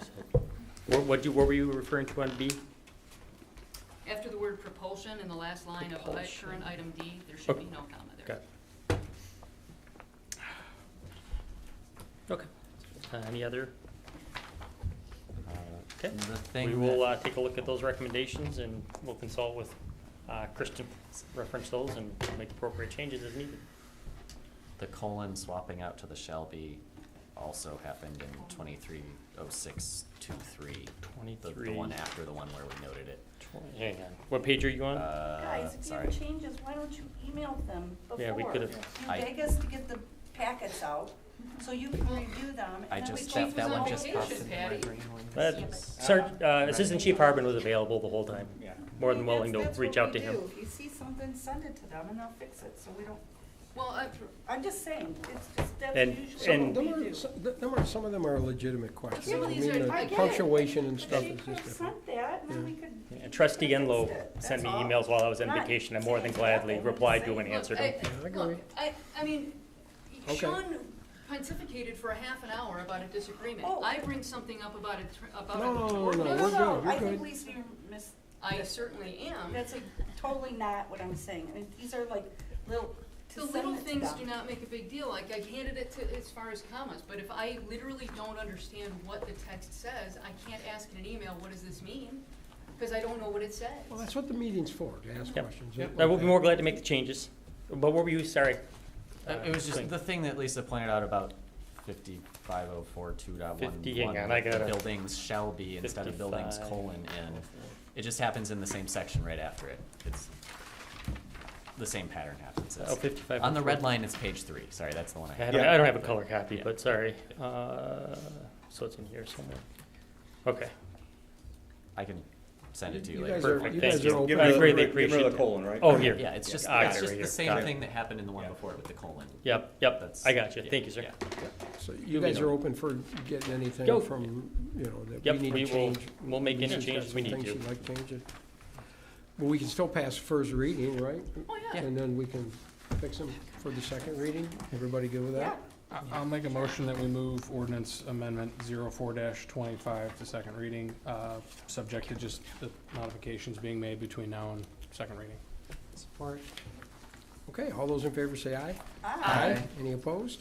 What were you referring to on B? After the word propulsion in the last line of Propulsion. current item D, there should be no comma there. Got it. Okay. Any other? Okay. the thing We will that- take a look at those recommendations, and we'll consult with Kristen reference those and make appropriate changes as needed. The colon swapping out to the shall be also happened in 230623. The one after the one where we noted it. Hang on. What page are you on? Guys, if you sorry. have changes, why don't you email them before? Yeah, we could've- You beg us to get the packets out, so you can review them, I and then we just, go that through one the just whole popped page. into my brain when Assistant Chief Harbin was available the whole time. More than willing to That's reach what out to we him. do. If you see something, send it to them and they'll fix it, so we don't, Well, I'm just saying, it's just, that's And- usually and- what we do. Some of them are legitimate questions. Some of I these mean, are- the I get it. punctuation and But stuff she is could just have different. sent that, and then we could. Yeah, Trustee Enlow fix it. sent me That's all. emails while I was on Not vacation. I more than saying gladly nothing, replied to saying and look, answered I them. agree. look, I mean, Okay. Sean pontificated for a half an hour about a disagreement. Oh. I bring something up about about No, a no, no, board no, member. we're good, you're I think good. Lisa, you missed. I certainly am. That's totally not what I'm saying. I mean, these are like little, to The send little it to things them. do not make a big deal, like I handed it to, as far as commas, but if I literally don't understand what the text says, I can't ask in an email, what does this mean? Because I don't know what it says. Well, that's what the meeting's for, to ask Yep. questions. I will be more glad to make the changes. But what were you, sorry? It was just Swing. the thing that Lisa pointed out about 55042.11. 50, hang on, I gotta- Buildings shall be instead of buildings 55. colon and it just happens in the same section right after it. It's the same pattern happens. Oh, 55. On the red line, it's page 3. Sorry, that's the one I I had. don't have a color copy, Yeah. but sorry. So it's in here somewhere. Okay. I can send it to you You later. guys are, Perfect, you thank guys you. are open. I greatly Give her appreciate the that. colon, right? Oh, here. Yeah, it's just, Ah, it's there just we the go. same Got it. thing that happened in the one before with the colon. Yep, That's- I got you. yeah, Thank you, sir. yeah. So you You'll be guys are noted. open for getting anything Go. from, you know, that Yep, we need we to will, change? we'll make any Lisa's got changes we some need things to. she'd like changed. Well, we can still pass first reading, right? Oh, yeah. And then we can fix them for the second reading? Everybody good with that? I'll make a motion that we move ordinance amendment 04-25 to second reading, subject to just the modifications being made between now and second reading. Support. Okay, all those in favor say aye. Aye. Any opposed?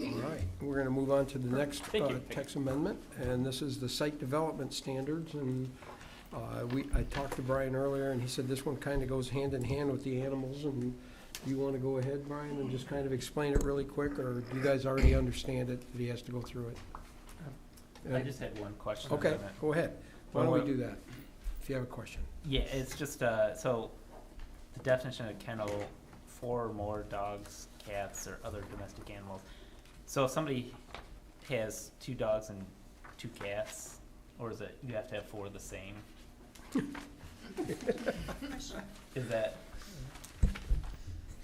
All right, we're gonna move on to the next Thank you. text amendment, and this is the site development standards, and I talked to Brian earlier, and he said this one kinda goes hand in hand with the animals, and you wanna go ahead, Brian, and just kind of explain it really quick, or do you guys already understand it, that he has to go through it? I just had one question. on Okay, that. go ahead. Why don't we do that, if you have a question? Yeah, it's just, so the definition of kennel, 4 or more dogs, cats, or other domestic animals. So if somebody has 2 dogs and 2 cats, or is it, you have to have 4 of the same? Is that,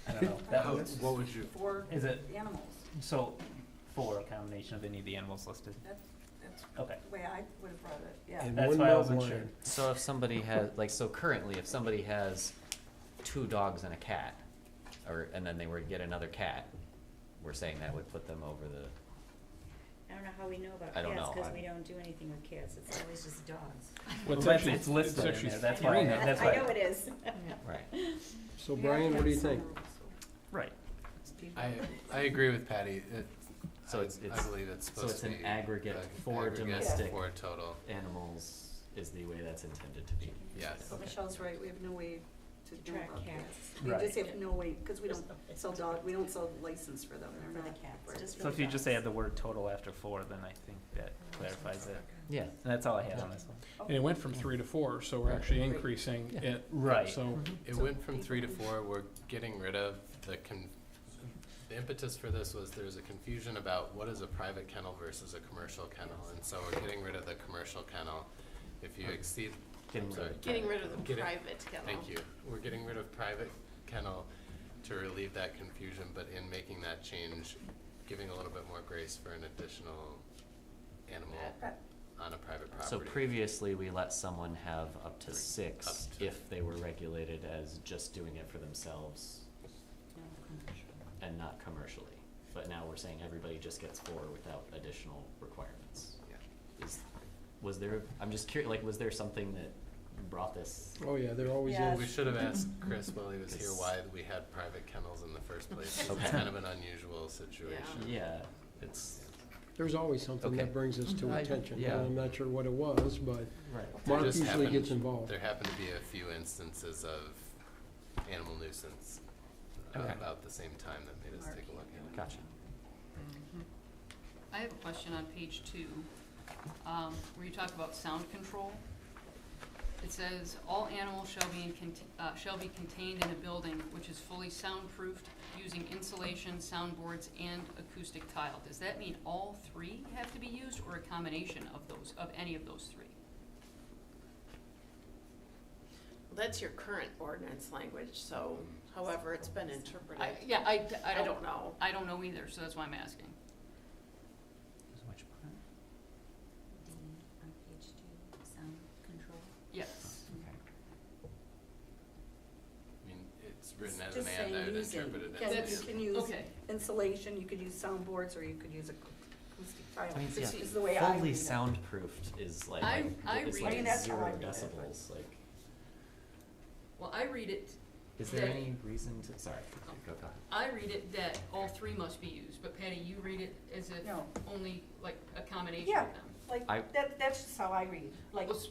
I don't know. That was, What would you? For is it, animals. so 4, a combination of any of the animals listed? That's Okay. the way I would have brought it, yeah. And That's one why I more wasn't line. sure. So if somebody has, like, so currently, if somebody has 2 dogs and a cat, and then they were to get another cat, we're saying that would put them over the, I don't know how we know about I don't cats, know. because we don't do anything with cats, it's always just dogs. Well, Well, it's listed in actually there, that's 3 why, now. that's I why. know it is. right. So Brian, what do you think? Right. I agree with Patty. So it's- I believe it's So supposed it's to an be. aggregate a- 4 aggregate domestic 4 total. animals is the way that's intended to be. Yes. So Michelle's right, we have no way to know Track about cats. cats. We Right. just have no way, because we don't sell we don't sell license for them, For they're the not. cats, right. just for So if the you just dogs. add the word total after 4, then I think that clarifies it. Yeah. And that's all I had on this one. And it went from 3 to 4, so we're actually increasing it. Right. So, It went from 3 to 4. We're getting rid of the impetus for this was there was a confusion about what is a private kennel versus a commercial kennel, and so we're getting rid of the commercial kennel. If you exceed, Getting I'm sorry. Getting rid of the Getting- private kennel. Thank you. We're getting rid of private kennel to relieve that confusion, but in making that change, giving a little bit more grace for an additional animal on a private property. So previously, we let someone have up to 6 Up to- if they were regulated as just doing it for themselves and not commercially. But now we're saying everybody just gets 4 without additional requirements. Yeah. Was there, I'm just curious, like, was there something that brought this? Oh, yeah, they're always Yeah. in. We should have asked Chris while he was here why we had private kennels in the first place. It's Okay. kind of an unusual situation. Yeah, it's, There's always something Okay. that brings us to I- attention, yeah. and I'm not sure what it was, but right. There Mark just usually happened- gets involved. There happened to be a few instances of animal nuisance Okay. about the same time that made us take a look at it. Gotcha. I have a question on page 2, where you talk about sound control. It says, all animals shall be contained in a building which is fully soundproofed using insulation, soundboards, and acoustic tile. Does that mean all 3 have to be used, or a combination of those, of any of those 3? That's your current ordinance language, so however it's been interpreted. I don't know. I don't know either, so that's why I'm asking. Which part? On page 2, sound control. Yes. Okay. I mean, it's written as Just an saying and, I would using. interpret it You as can- an You and. can use Okay. insulation, you could use soundboards, or you could use acoustic tile. I mean, This yeah, is the way I fully read it. soundproofed is like, I it's read like it. I mean, that's how I zero read it, decibels, like, Well, I read it, is there that- any reason to, sorry, go ahead. I read it that all 3 must be used, but Patty, you read it as if No. only like a combination Yeah. of them. Like, I- that's just how I read, like, Well, s-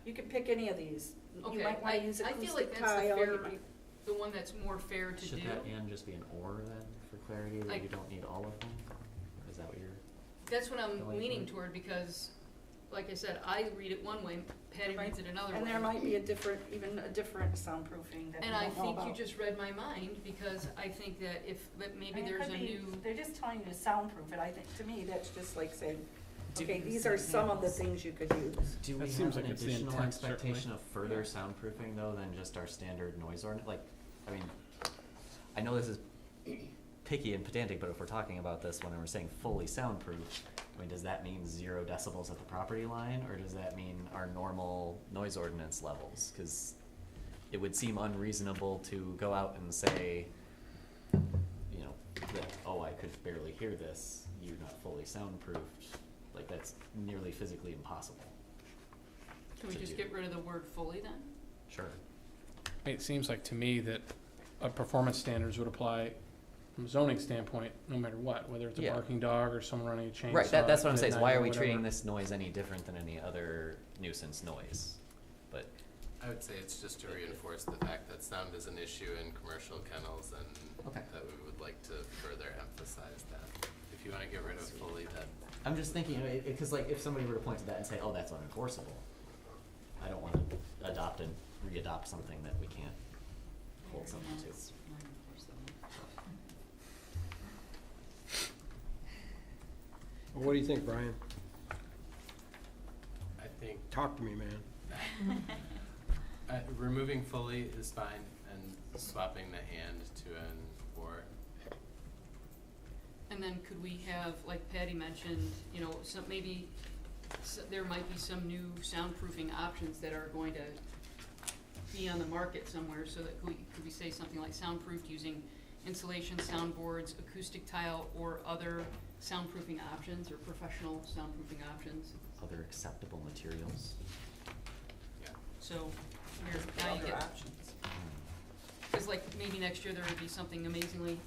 you can pick any of these. You Okay, might wanna use I feel like acoustic that's the tile, you fair, might- the one that's more fair to do. Should that and just be an or then, for clarity, I- that you don't need all of them? Is that what you're? That's what I'm Going leaning for? toward, because, like I said, I read it one way, Patty reads it another way. And there might be even a different soundproofing that you And I don't know think you about. just read my mind, because I think that that I maybe mean, it there's could a be- new, They're just telling you to soundproof it, I think, to me, that's just like saying, Do- okay, these are some of the things you could use. Do That we seems have an like it's the additional intent, expectation certainly. of further soundproofing though than just our standard noise ordinance? Like, I mean, I know this is picky and pedantic, but if we're talking about this when we're saying fully soundproof, I mean, does that mean 0 decibels at the property line, or does that mean our normal noise ordinance levels? Cause it would seem unreasonable to go out and say, you know, that, oh, I could barely hear this, you're not fully soundproofed. Like, that's nearly physically impossible. can we to just do. get rid of the word fully then? Sure. It seems like to me that performance standards would apply from a zoning standpoint, no matter what, whether it's a Yeah. barking dog or someone running a chainsaw. Right, that's what I'm at saying, is midnight why or are we whatever. treating this noise any different than any other nuisance noise? But, I would say it's just to reinforce the fact that sound is an issue in commercial kennels, and Okay. that we would like to further emphasize that. If you wanna get rid of fully, that, I'm just thinking, you know, cause like, if somebody were to point to that and say, oh, that's unenforceable, I don't wanna adopt and re-adopt something that we can't hold someone to. Well, what do you think, Brian? I think Talk to me, man. removing fully is fine, and swapping the and to an or. And then could we have, like Patty mentioned, you know, some, maybe, there might be some new soundproofing options that are going to be on the market somewhere, so that could we say something like soundproofed using insulation, soundboards, acoustic tile, or other soundproofing options, or professional soundproofing options? Other acceptable materials. Yeah. So, now you Other get, options. cause like, maybe next year there would be something amazingly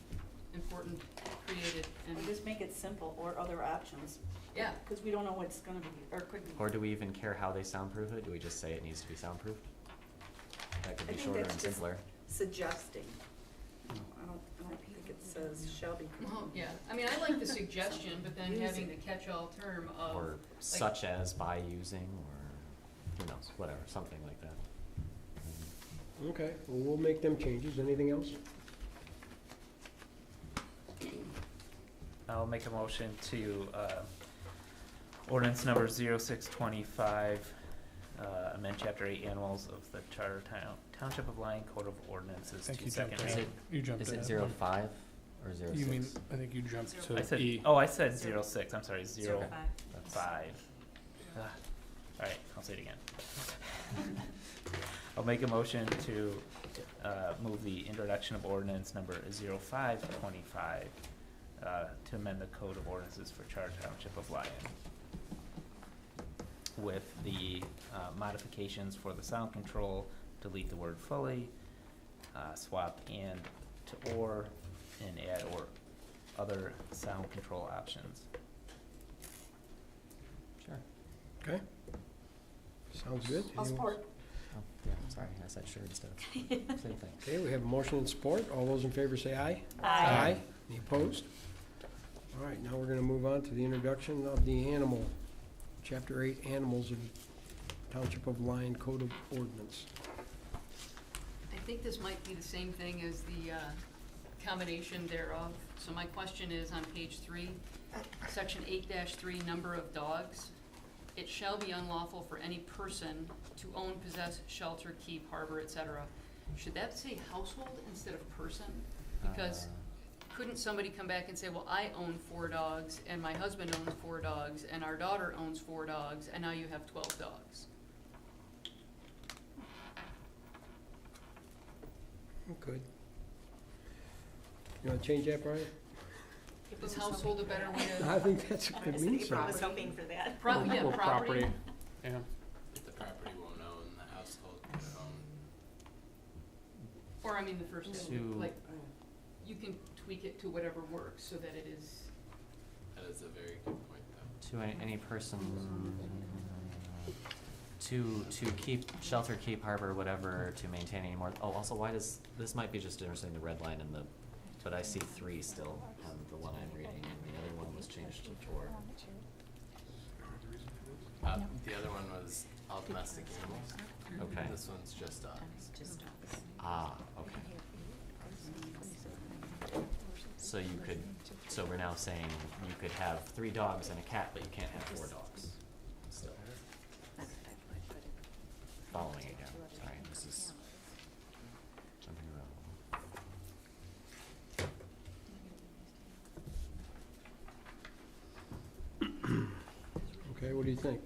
important created, and, Or just make it simple, or other options. yeah. Because we don't know what's gonna be, or could be. Or do we even care how they soundproof it? Do we just say it needs to be soundproofed? That could I be think shorter that's and just simpler. Suggesting. I don't think it says shall be. Well, yeah, I mean, I like the suggestion, but then having the catch-all term of, Or such as by using, or who knows, whatever, something like that. Okay, well, we'll make them changes. Anything else? I'll make a motion to, ordinance number 0625, amend chapter 8 animals of the Charter Township of Lyon Code of Ordinances I think to you second jumped Is reading. ahead. You jumped Is it ahead. 05 or 06? You mean, I think you jumped I to said, E. oh, I said 06, I'm sorry, 05. 05. Alright, I'll say it again. I'll make a motion to, move the introduction of ordinance number 0525, to amend the Code of Ordinances for Charter Township of Lyon, with the modifications for the sound control, delete the word fully, swap and to or, and add or other sound control options. Sure. Okay. Sounds good. I'll Anyone- support. Oh, yeah, Sorry, I said sure instead of same thing. Okay, we have a motion and support. All those in favor say aye. Aye. Any opposed? All right, now we're gonna move on to the introduction of the animal, Chapter 8, Animals of Township of Lyon Code of Ordinance. I think this might be the same thing as the combination thereof. So my question is on page 3, section 8-3, number of dogs. It shall be unlawful for any person to own, possess, shelter, keep, harbor, etc. Should that say household instead of person? Because couldn't somebody come back and say, well, I own 4 dogs, and my husband owns 4 dogs, and our daughter owns 4 dogs, and now you have 12 dogs? Good. You wanna change that, Brian? Is household a better way to? I think that's a good means. I was hoping for that. Yeah, Or property. Yeah. If the property won't own, the household could own. Or I mean, the first, To- like, you can tweak it to whatever works so that it is. That is a very good point, though. To any person, to keep, shelter, keep, harbor, whatever, to maintain any more, oh, also, why does, this might be just interesting, the red line in the, but I see 3 still on the one I'm reading, and the other one was changed to 4. The other one was all domestic animals. Okay. This one's just dogs. Just dogs. Ah, okay. So you could, so we're now saying you could have 3 dogs and a cat, but you can't have 4 dogs still. Following again, sorry, this is jumping around. Okay, what do you think?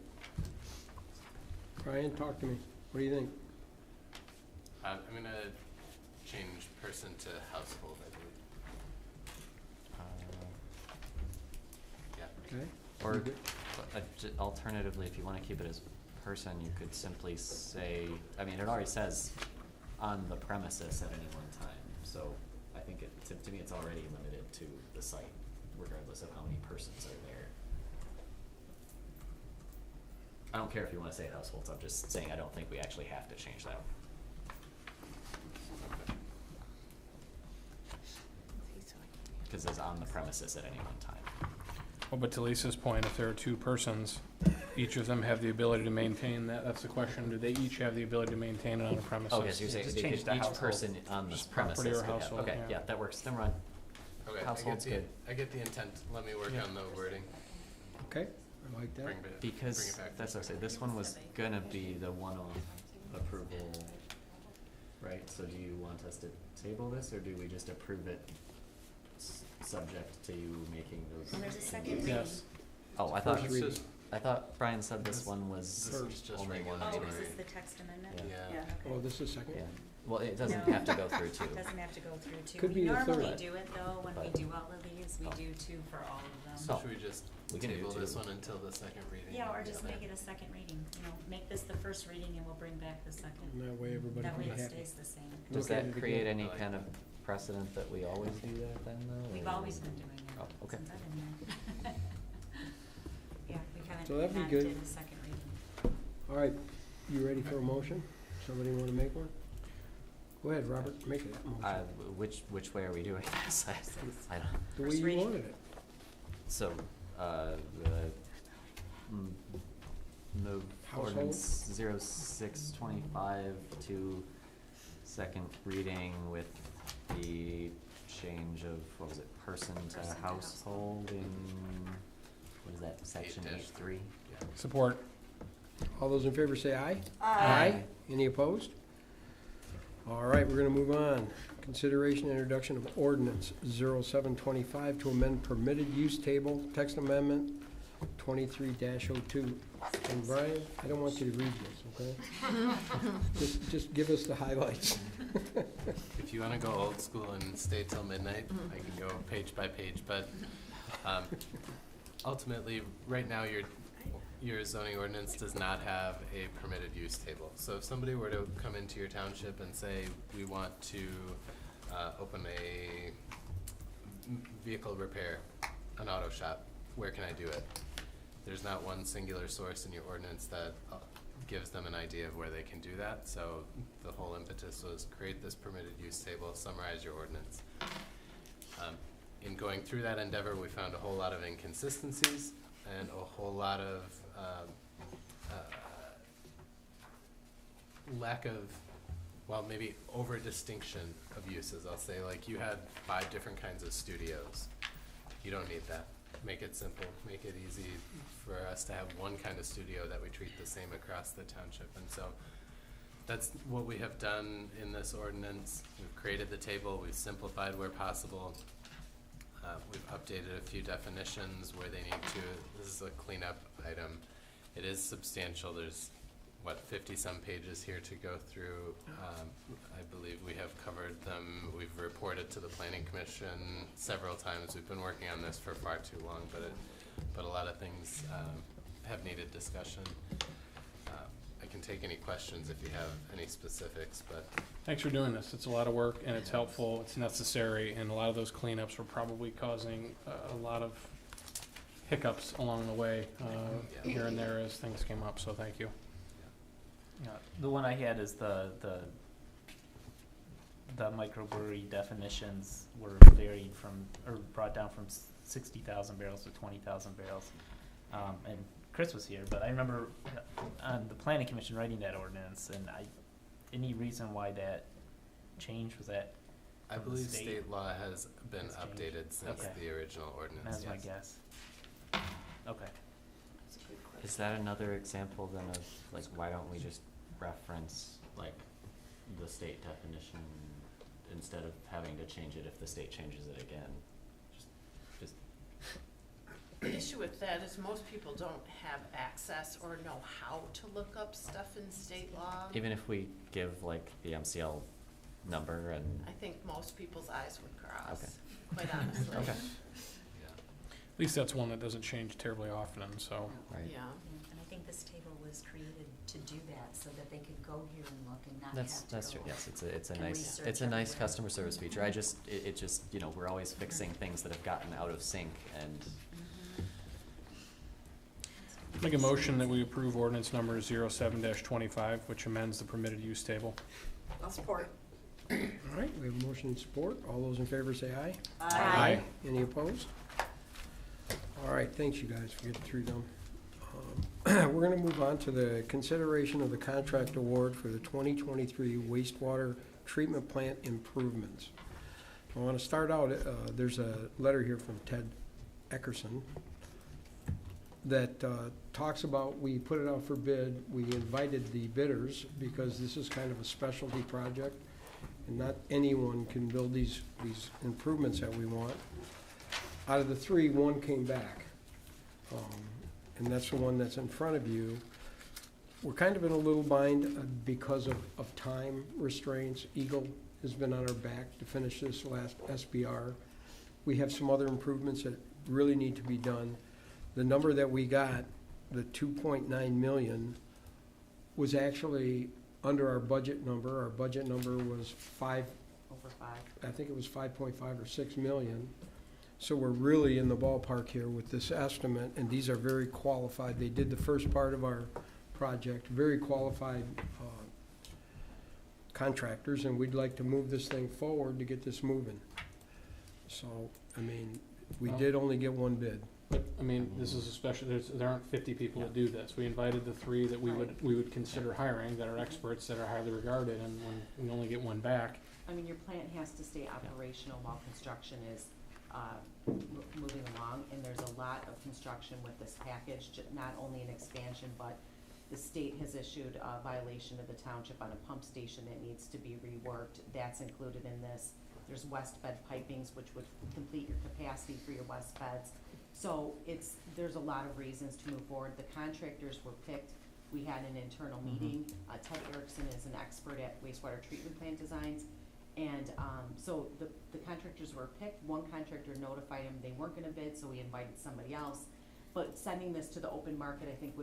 Brian, talk to me. What do you think? I'm gonna change person to household, I believe. Yeah. Okay? Or, You good? alternatively, if you wanna keep it as person, you could simply say, I mean, it already says on the premises at any one time, so I think to me, it's already limited to the site, regardless of how many persons are there. I don't care if you wanna say households, I'm just saying I don't think we actually have to change that. Cause it's on the premises at any one time. Well, but to Lisa's point, if there are 2 persons, each of them have the ability to maintain that, that's the question, do they each have the ability to maintain it on a premises? Okay, so you're saying Just they change could, the each household. person on this Just property premises or could have, household, okay, yeah. yeah, that works, never mind. Okay, Household's good. I get the intent. Let me work Yeah. on the wording. Okay, I like that. Bring it Because, back. that's okay, this one was gonna be the one-off approval, right? So do you want us to table this, or do we just approve it subject to you making those? And there's a second changes? reading. Yes. Oh, I First reading. thought Brian said this This- one was this is just only one regulatory. Oh, reading. is this the text amendment? Yeah. Oh, this is second? Yeah, well, it doesn't No. have to go through 2. It doesn't have to go through 2. Could We be a normally third. do it though, when we But- do all of these, we Oh. do 2 for all of them. So Oh. should we just We can do table this 2. one until the second reading? Yeah, or of the just other? make it a second reading, you know, make this the first reading and we'll bring back the second. And that way everybody That can way be it happy. stays the same. Does Look at that it create again. any kind of precedent that we always do that then, though? We've or- always been doing it Oh, okay. since I've been here. Yeah, we haven't So that'd be not good. did a second reading. All right, you ready for a motion? Somebody wanna make one? Go ahead, Robert, make it a motion. Which way are we doing this? I don't, The way first you reading. wanted it. so, move Household? ordinance 0625 to second reading with the change of, what was it, person to household in, what is that, section 8.3? Support. All those in favor say aye. Aye. Any opposed? All right, we're gonna move on. Consideration and introduction of ordinance 0725 to amend permitted use table, text amendment 23-02. And Brian, I don't want you to read this, okay? Just give us the highlights. If you wanna go old school and stay till midnight, I can go page by page, but, ultimately, right now, your zoning ordinance does not have a permitted use table. So if somebody were to come into your township and say, we want to, open a vehicle repair, an auto shop, where can I do it? There's not one singular source in your ordinance that gives them an idea of where they can do that. So the whole impetus was create this permitted use table, summarize your ordinance. In going through that endeavor, we found a whole lot of inconsistencies and a whole lot of lack of, well, maybe over distinction of uses. I'll say, like, you had 5 different kinds of studios. You don't need that. Make it simple, make it easy for us to have one kind of studio that we treat the same across the township. And so that's what we have done in this ordinance. We've created the table, we've simplified where possible. We've updated a few definitions where they need to. This is a cleanup item. It is substantial. There's, what, 50-some pages here to go through. I believe we have covered them. We've reported to the Planning Commission several times. We've been working on this for far too long, but a lot of things have needed discussion. I can take any questions if you have any specifics, but. Thanks for doing this. It's a lot of work, and it's helpful, it's necessary, and a lot of those cleanups were probably causing a lot of hiccups along the way, here and there as things came up, so thank you. Yeah, the one I had is the microbrewery definitions were varied from, or brought down from 60,000 barrels to 20,000 barrels. And Chris was here, but I remember on the Planning Commission writing that ordinance, and any reason why that changed? Was that I believe state law has been updated since the original ordinance. That's my guess. Okay. Is that another example then of, like, why don't we just reference, like, the state definition instead of having to change it if the state changes it again? Just The issue with that is most people don't have access or know how to look up stuff in state law. even if we give, like, the MCL number and. I think most people's eyes would cross, Okay. quite honestly. Okay. At least that's one that doesn't change terribly often, so. Right. Yeah. And I think this table was created to do that, so that they could go here and look and not That's have to true. go Yes, it's a and nice research it's a nice everywhere. customer service feature. It just, you know, we're always fixing things that have gotten out of sync, and Make a motion that we approve ordinance number 07-25, which amends the permitted use table. I'll support. All right, we have a motion and support. All those in favor say aye. Aye. Any opposed? All right, thanks you guys for getting through them. We're gonna move on to the consideration of the contract award for the 2023 wastewater treatment plant improvements. I wanna start out, there's a letter here from Ted Eckerson that talks about, we put it out for bid, we invited the bidders because this is kind of a specialty project and not anyone can build these improvements that we want. Out of the 3, 1 came back, and that's the one that's in front of you. We're kind of in a little bind because of time restraints. Eagle has been on our back to finish this last SBR. We have some other improvements that really need to be done. The number that we got, the 2.9 million, was actually under our budget number. Our budget number was I think it was 5.5 or 6 million. So we're really in the ballpark here with this estimate, and these are very qualified. They did the first part of our project, very qualified contractors, and we'd like to move this thing forward to get this moving. So, I mean, we did only get 1 bid. But, I mean, this is a special, there aren't 50 people that do this. We invited the 3 that we would consider hiring, that are experts, that are highly regarded, and when we only get 1 back. I mean, your plant has to stay operational while construction is moving along, and there's a lot of construction with this package, not only an expansion, but the state has issued a violation of the township on a pump station that needs to be reworked. That's included in this. There's west bed pipings, which would complete your capacity for your west beds. So there's a lot of reasons to move forward. The contractors were picked. We had an internal meeting. Ted Erickson is an expert at wastewater treatment plant designs. And so the contractors were picked. 1 contractor notified him they weren't gonna bid, so we invited somebody else. But sending this to the open market, I think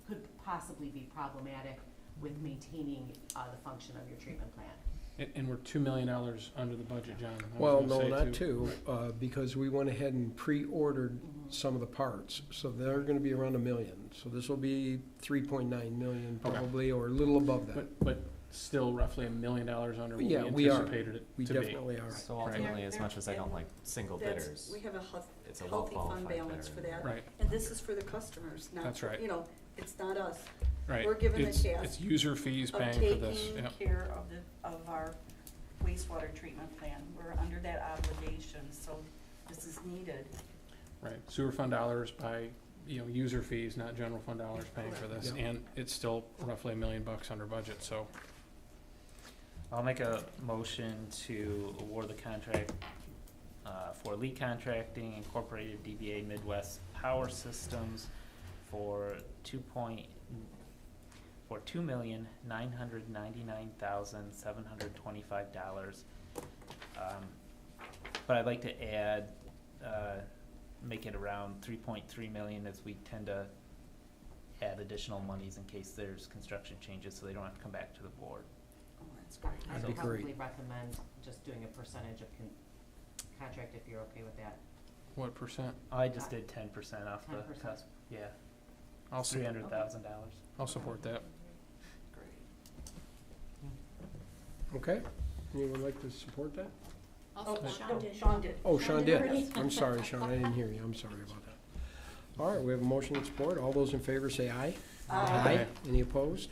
could possibly be problematic with maintaining the function of your treatment plant. And we're $2 million under the budget, John. I was Well, gonna no, say not too. two, because we went ahead and pre-ordered some of the parts, so they're gonna be around $1 million. So this will be 3.9 million Okay. probably, or a little above that. But still roughly $1 million under what Yeah, we we are. anticipated it We to be. definitely are. So ultimately, as much as I don't like single bidders, We have a it's a healthy fund well-qualified balance for bidder. that. Right. And this is for the customers, not, That's for- right. you know, it's not us. Right. We're given the It's task user fees of paying for this, taking yeah. care of our wastewater treatment plan. We're under that obligation, so this is needed. Right, sewer fund dollars by, user fees, not general fund dollars paying for this, Yeah. and it's still roughly $1 million under budget, so. I'll make a motion to award the contract for Elite Contracting Incorporated DBA Midwest Power Systems for $2,999,725. But I'd like to add, make it around 3.3 million, as we tend to add additional monies in case there's construction changes, so they don't have to come back to the board. Oh, that's great. That'd I'd be probably great. recommend just doing a percentage of contract if you're okay with that. What percent? I just did 10% off the 10%. cusp, yeah, I'll $300,000. I'll support that. Okay? Anyone like to support that? Oh, Sean did. Oh, Sean did. already. I'm sorry, Sean, I didn't hear you. I'm sorry about that. All right, we have a motion and support. All those in favor say aye. Aye. Any opposed?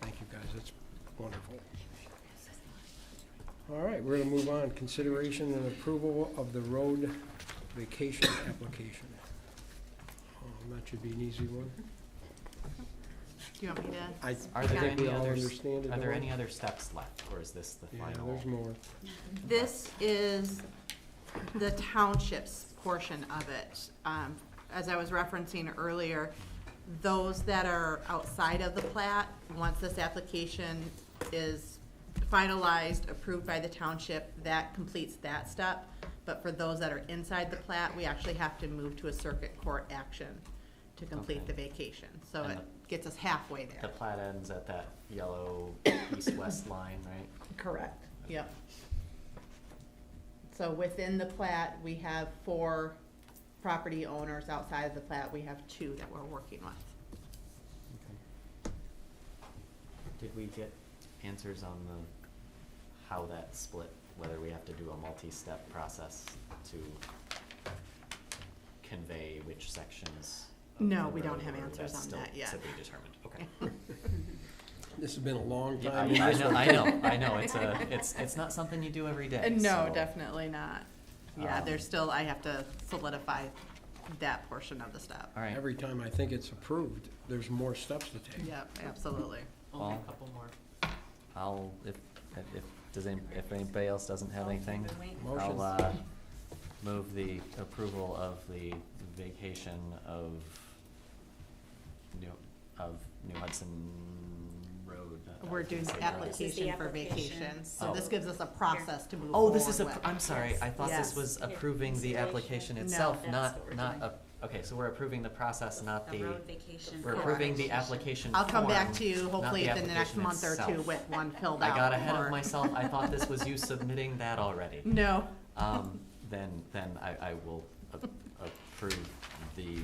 Thank you, guys. That's wonderful. All right, we're gonna move on. Consideration and approval of the road vacation application. That should be an easy one. Do you want me to? Are there think we any all others, understand it are there all. any other steps left, or is this the Yeah, final? there's more. This is the township's portion of it. As I was referencing earlier, those that are outside of the plat, once this application is finalized, approved by the township, that completes that step. But for those that are inside the plat, we actually have to move to a circuit court action to complete Okay. the vacation. So And it gets us halfway there. The plat ends at that yellow east-west line, right? Correct. Yep. So within the plat, we have 4 property owners. Outside of the plat, we have 2 that we're working with. Did we get answers on how that split, whether we have to do a multi-step process to convey which sections? of No, the we don't road, have or answers that's on still that yet. to be determined, okay. This has been a long Yeah, time. I know, it's not something you do every day, No, so, definitely not. Yeah, there's still, I have to solidify that portion of the step. all right. Every time I think it's approved, there's more steps to take. Yep, absolutely. Only Well, a couple more. if anybody else doesn't have anything, Motion. I'll, move the approval of the vacation of New Hudson Road. We're doing Say the road. application for application. vacation, so Oh. this gives us a process to move Oh, forward this is, with. I'm sorry, I thought this Yes. was Yeah, approving the consideration. application No. itself, That's not, what we're not, doing. okay, so we're approving the process, not The the, road vacation. we're for approving the application. application I'll come back form, to you not hopefully the within the next application month or two itself. with one filled out. I got ahead or- of myself, I thought this was you submitting that already. No. Then I will approve the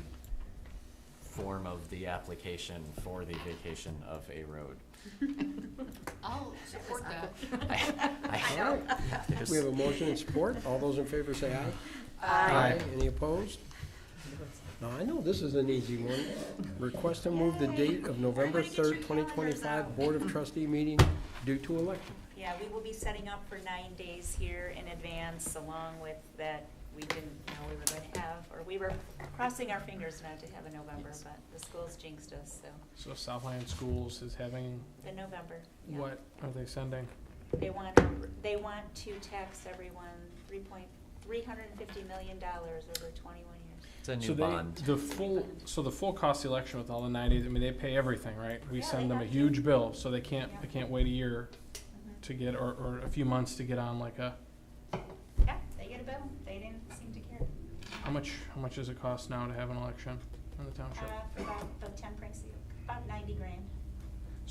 form of the application for the vacation of a road. I'll support that. All right. We have a motion and support. All those in favor say aye. Aye. Any opposed? Now, I know this is an easy one. Request to move the date of November 3rd, 2025 Board of Trustee meeting due to election. Yeah, we will be setting up for 9 days here in advance, along with that, we didn't know we were going to have, or we were crossing our fingers not to have a November, but the schools jinxed us, so, So Southland Schools is having, the November. Yeah. what are they sending? They want to tax everyone $350 million over 21 years. It's a new So bond. the full cost of the election with all the 90s, I mean, they pay everything, right? We Yeah, send they them a have to. huge bill, so they can't Yeah. wait a year Mhm. to get, or a few months to get on like a, Yeah, they get a bill, they didn't seem to care. how much does it cost now to have an election in the township? For about 10 prinks, about 90 grand.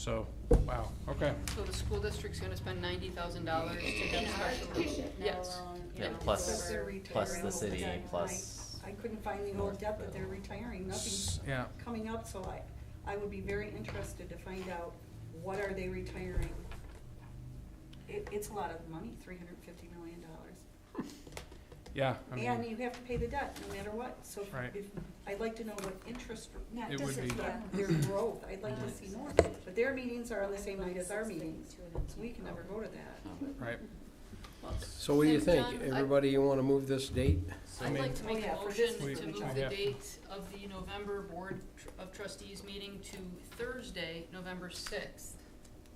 So, wow, okay. So the school district's gonna spend $90,000 to have special. Yes. Yeah, plus the city, plus. I couldn't find the old debt that they're retiring, nothing's Yeah. coming up, so I would be very interested to find out what are they retiring. It's a lot of money, $350 million. Yeah, I mean, And you have to pay the debt no matter what, so Right. I'd like to know what interest, not It would interest, be- but their growth, I'd like to see more. But their meetings are on the same night as our meetings, so we can never go to that. right. So what do you And think? John, Everybody, you wanna move this date? I'd like to make Oh, yeah, a for motion this to we- move we the have to. date of the November Board of Trustees meeting to Thursday, November 6th.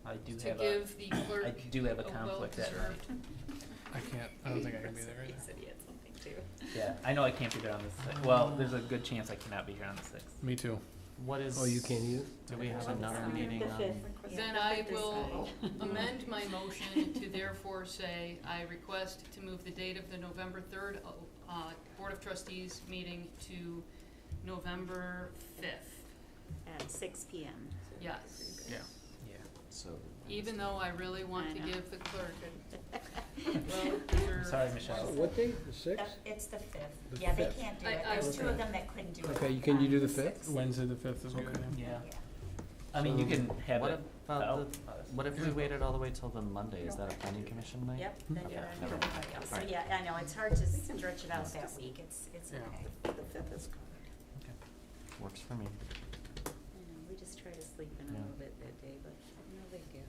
I do To have give the clerk I do have a a conflict that night. well-deserved. I can't, I don't think I can be there either. Yeah, I know I can't be there on the 6th. Well, there's a good chance I cannot be here on the 6th. Me too. What is? Oh, you can't either? Do we have another meeting The on? fifth. Then I will amend my motion to therefore say, I request to move the date of the November 3rd Board of Trustees meeting to November 5th. At 6 PM. Yes. Yeah. Yeah. So. Even though I really want I to know. give the clerk well, they're- Sorry, Michelle. What date, the sixth? It's the 5th. The Yeah, they 5th. can't do I- it. I- There's two Okay. of them that couldn't do it. Okay, can you do the 5th? 6th. Wednesday the 5th is good. Okay. Yeah. Yeah. I mean, you can have What it about out. what if we waited all the way till the Monday? Is that a planning commission night? Yep, then Okay, you're on never mind. everybody else. So Alright. yeah, I know, it's hard to stretch it out that week. It's Yeah. okay. The fifth is covered. Works for me. I know, we just try to sleep in a Yeah. little bit that day, but no big deal.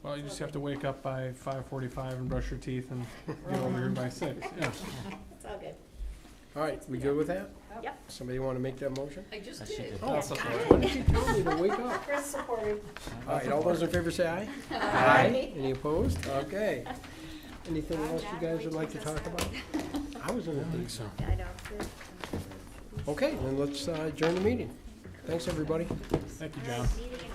Well, you just have to wake up by 5:45 and brush your teeth and get over here by 6, yeah. It's all good. All right, we good with that? Yep. Somebody wanna make that motion? I just I should did. do Oh, that. why didn't you tell me to wake up? Chris supported. All right, all those in favor say aye. Aye. Any opposed? Okay. Anything Oh, else you John, guys wait would like to till talk this about? I was gonna think so. I know. Okay, then let's adjourn the meeting. Thanks, everybody. Thank you, John. Meeting in